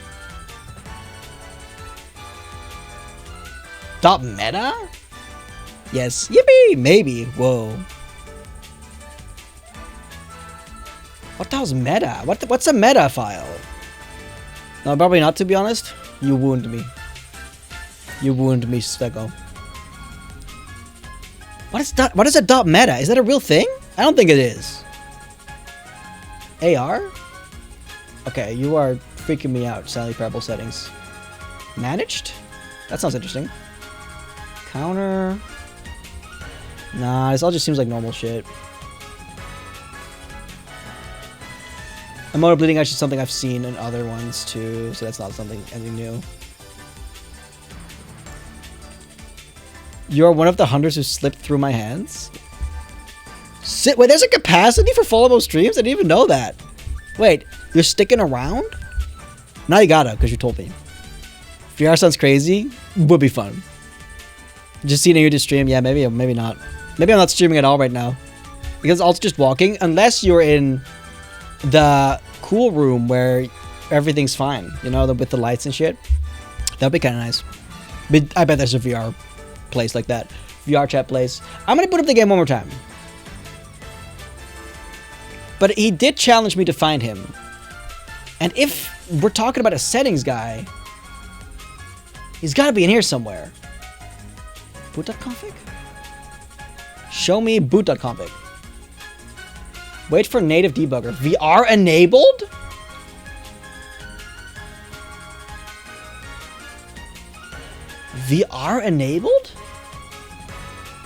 Speaker 1: Dot meta? Yes. Yippee! Maybe. Whoa. What the hell's meta? What's a meta file? No, probably not, to be honest. You wound me. You wound me, Stego. What is a dot meta? Is that a real thing? I don't think it is. AR? Okay, you are freaking me out, Sally Parable settings. Managed? That sounds interesting. Counter. Nah, this all just seems like normal shit. Emotive bleeding actually something I've seen in other ones too, so that's not anything new. You're one of the hunters who slipped through my hands? Wait, there's a capacity for followable streams? I didn't even know that. Wait, you're sticking around? Now you gotta, because you told me. VR sounds crazy. Would be fun. Just seeing you to stream, yeah, maybe not. Maybe I'm not streaming at all right now. Because it's also just walking, unless you're in the cool room where everything's fine, you know, with the lights and shit. That'd be kind of nice. But I bet there's a VR place like that. VR chat place. I'm gonna put up the game one more time. But he did challenge me to find him. And if we're talking about a settings guy, he's gotta be in here somewhere. Boot.config? Show me boot.config. Wait for native debugger. VR enabled? VR enabled?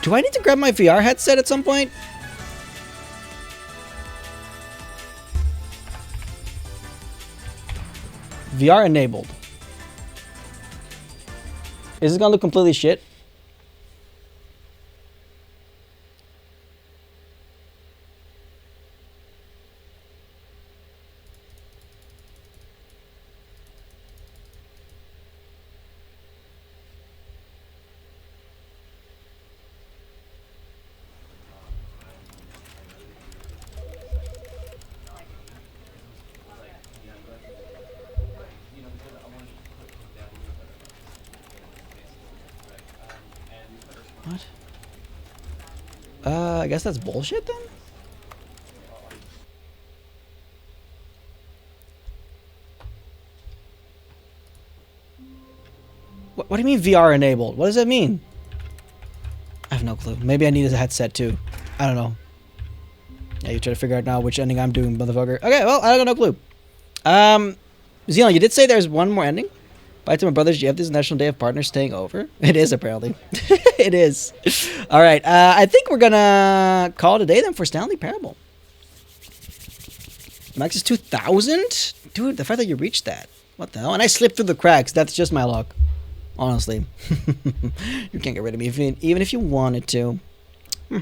Speaker 1: Do I need to grab my VR headset at some point? VR enabled. Is this gonna look completely shit? What? I guess that's bullshit then? What do you mean VR enabled? What does that mean? I have no clue. Maybe I need a headset too. I don't know. Yeah, you try to figure out now which ending I'm doing, motherfucker. Okay, well, I got no clue. Xenon, you did say there's one more ending? Bye to my brothers. You have this National Day of Partners staying over? It is, apparently. It is. All right. I think we're going to call it a day then for Stanley Parable. Max is 2,000? Dude, the fact that you reached that. What the hell? And I slipped through the cracks. That's just my luck. Honestly. You can't get rid of me even if you wanted to. All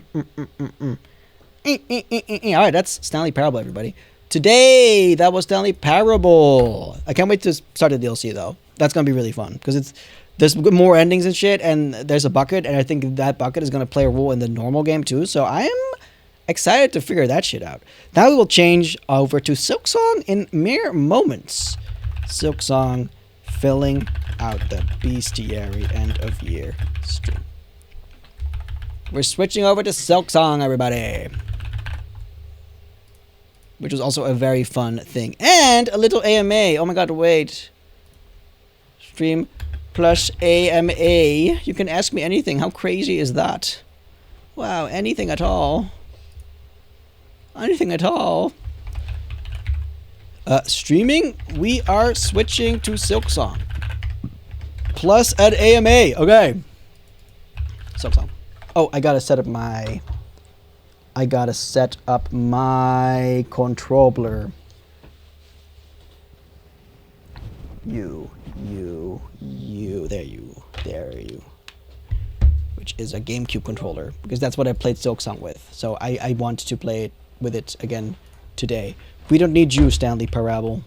Speaker 1: right, that's Stanley Parable, everybody. Today, that was Stanley Parable. I can't wait to start the DLC, though. That's going to be really fun, because there's more endings and shit, and there's a bucket, and I think that bucket is going to play a role in the normal game, too. So I am excited to figure that shit out. Now we will change over to Silksong in mere moments. Silksong filling out the bestiary end of year stream. We're switching over to Silksong, everybody. Which was also a very fun thing. And a little AMA. Oh my god, wait. Stream plus AMA. You can ask me anything. How crazy is that? Wow, anything at all. Anything at all. Streaming, we are switching to Silksong. Plus an AMA. Okay. Silksong. Oh, I gotta set up my controller. There you. Which is a GameCube controller, because that's what I played Silksong with. So I want to play it with it again today. We don't need you, Stanley Parable.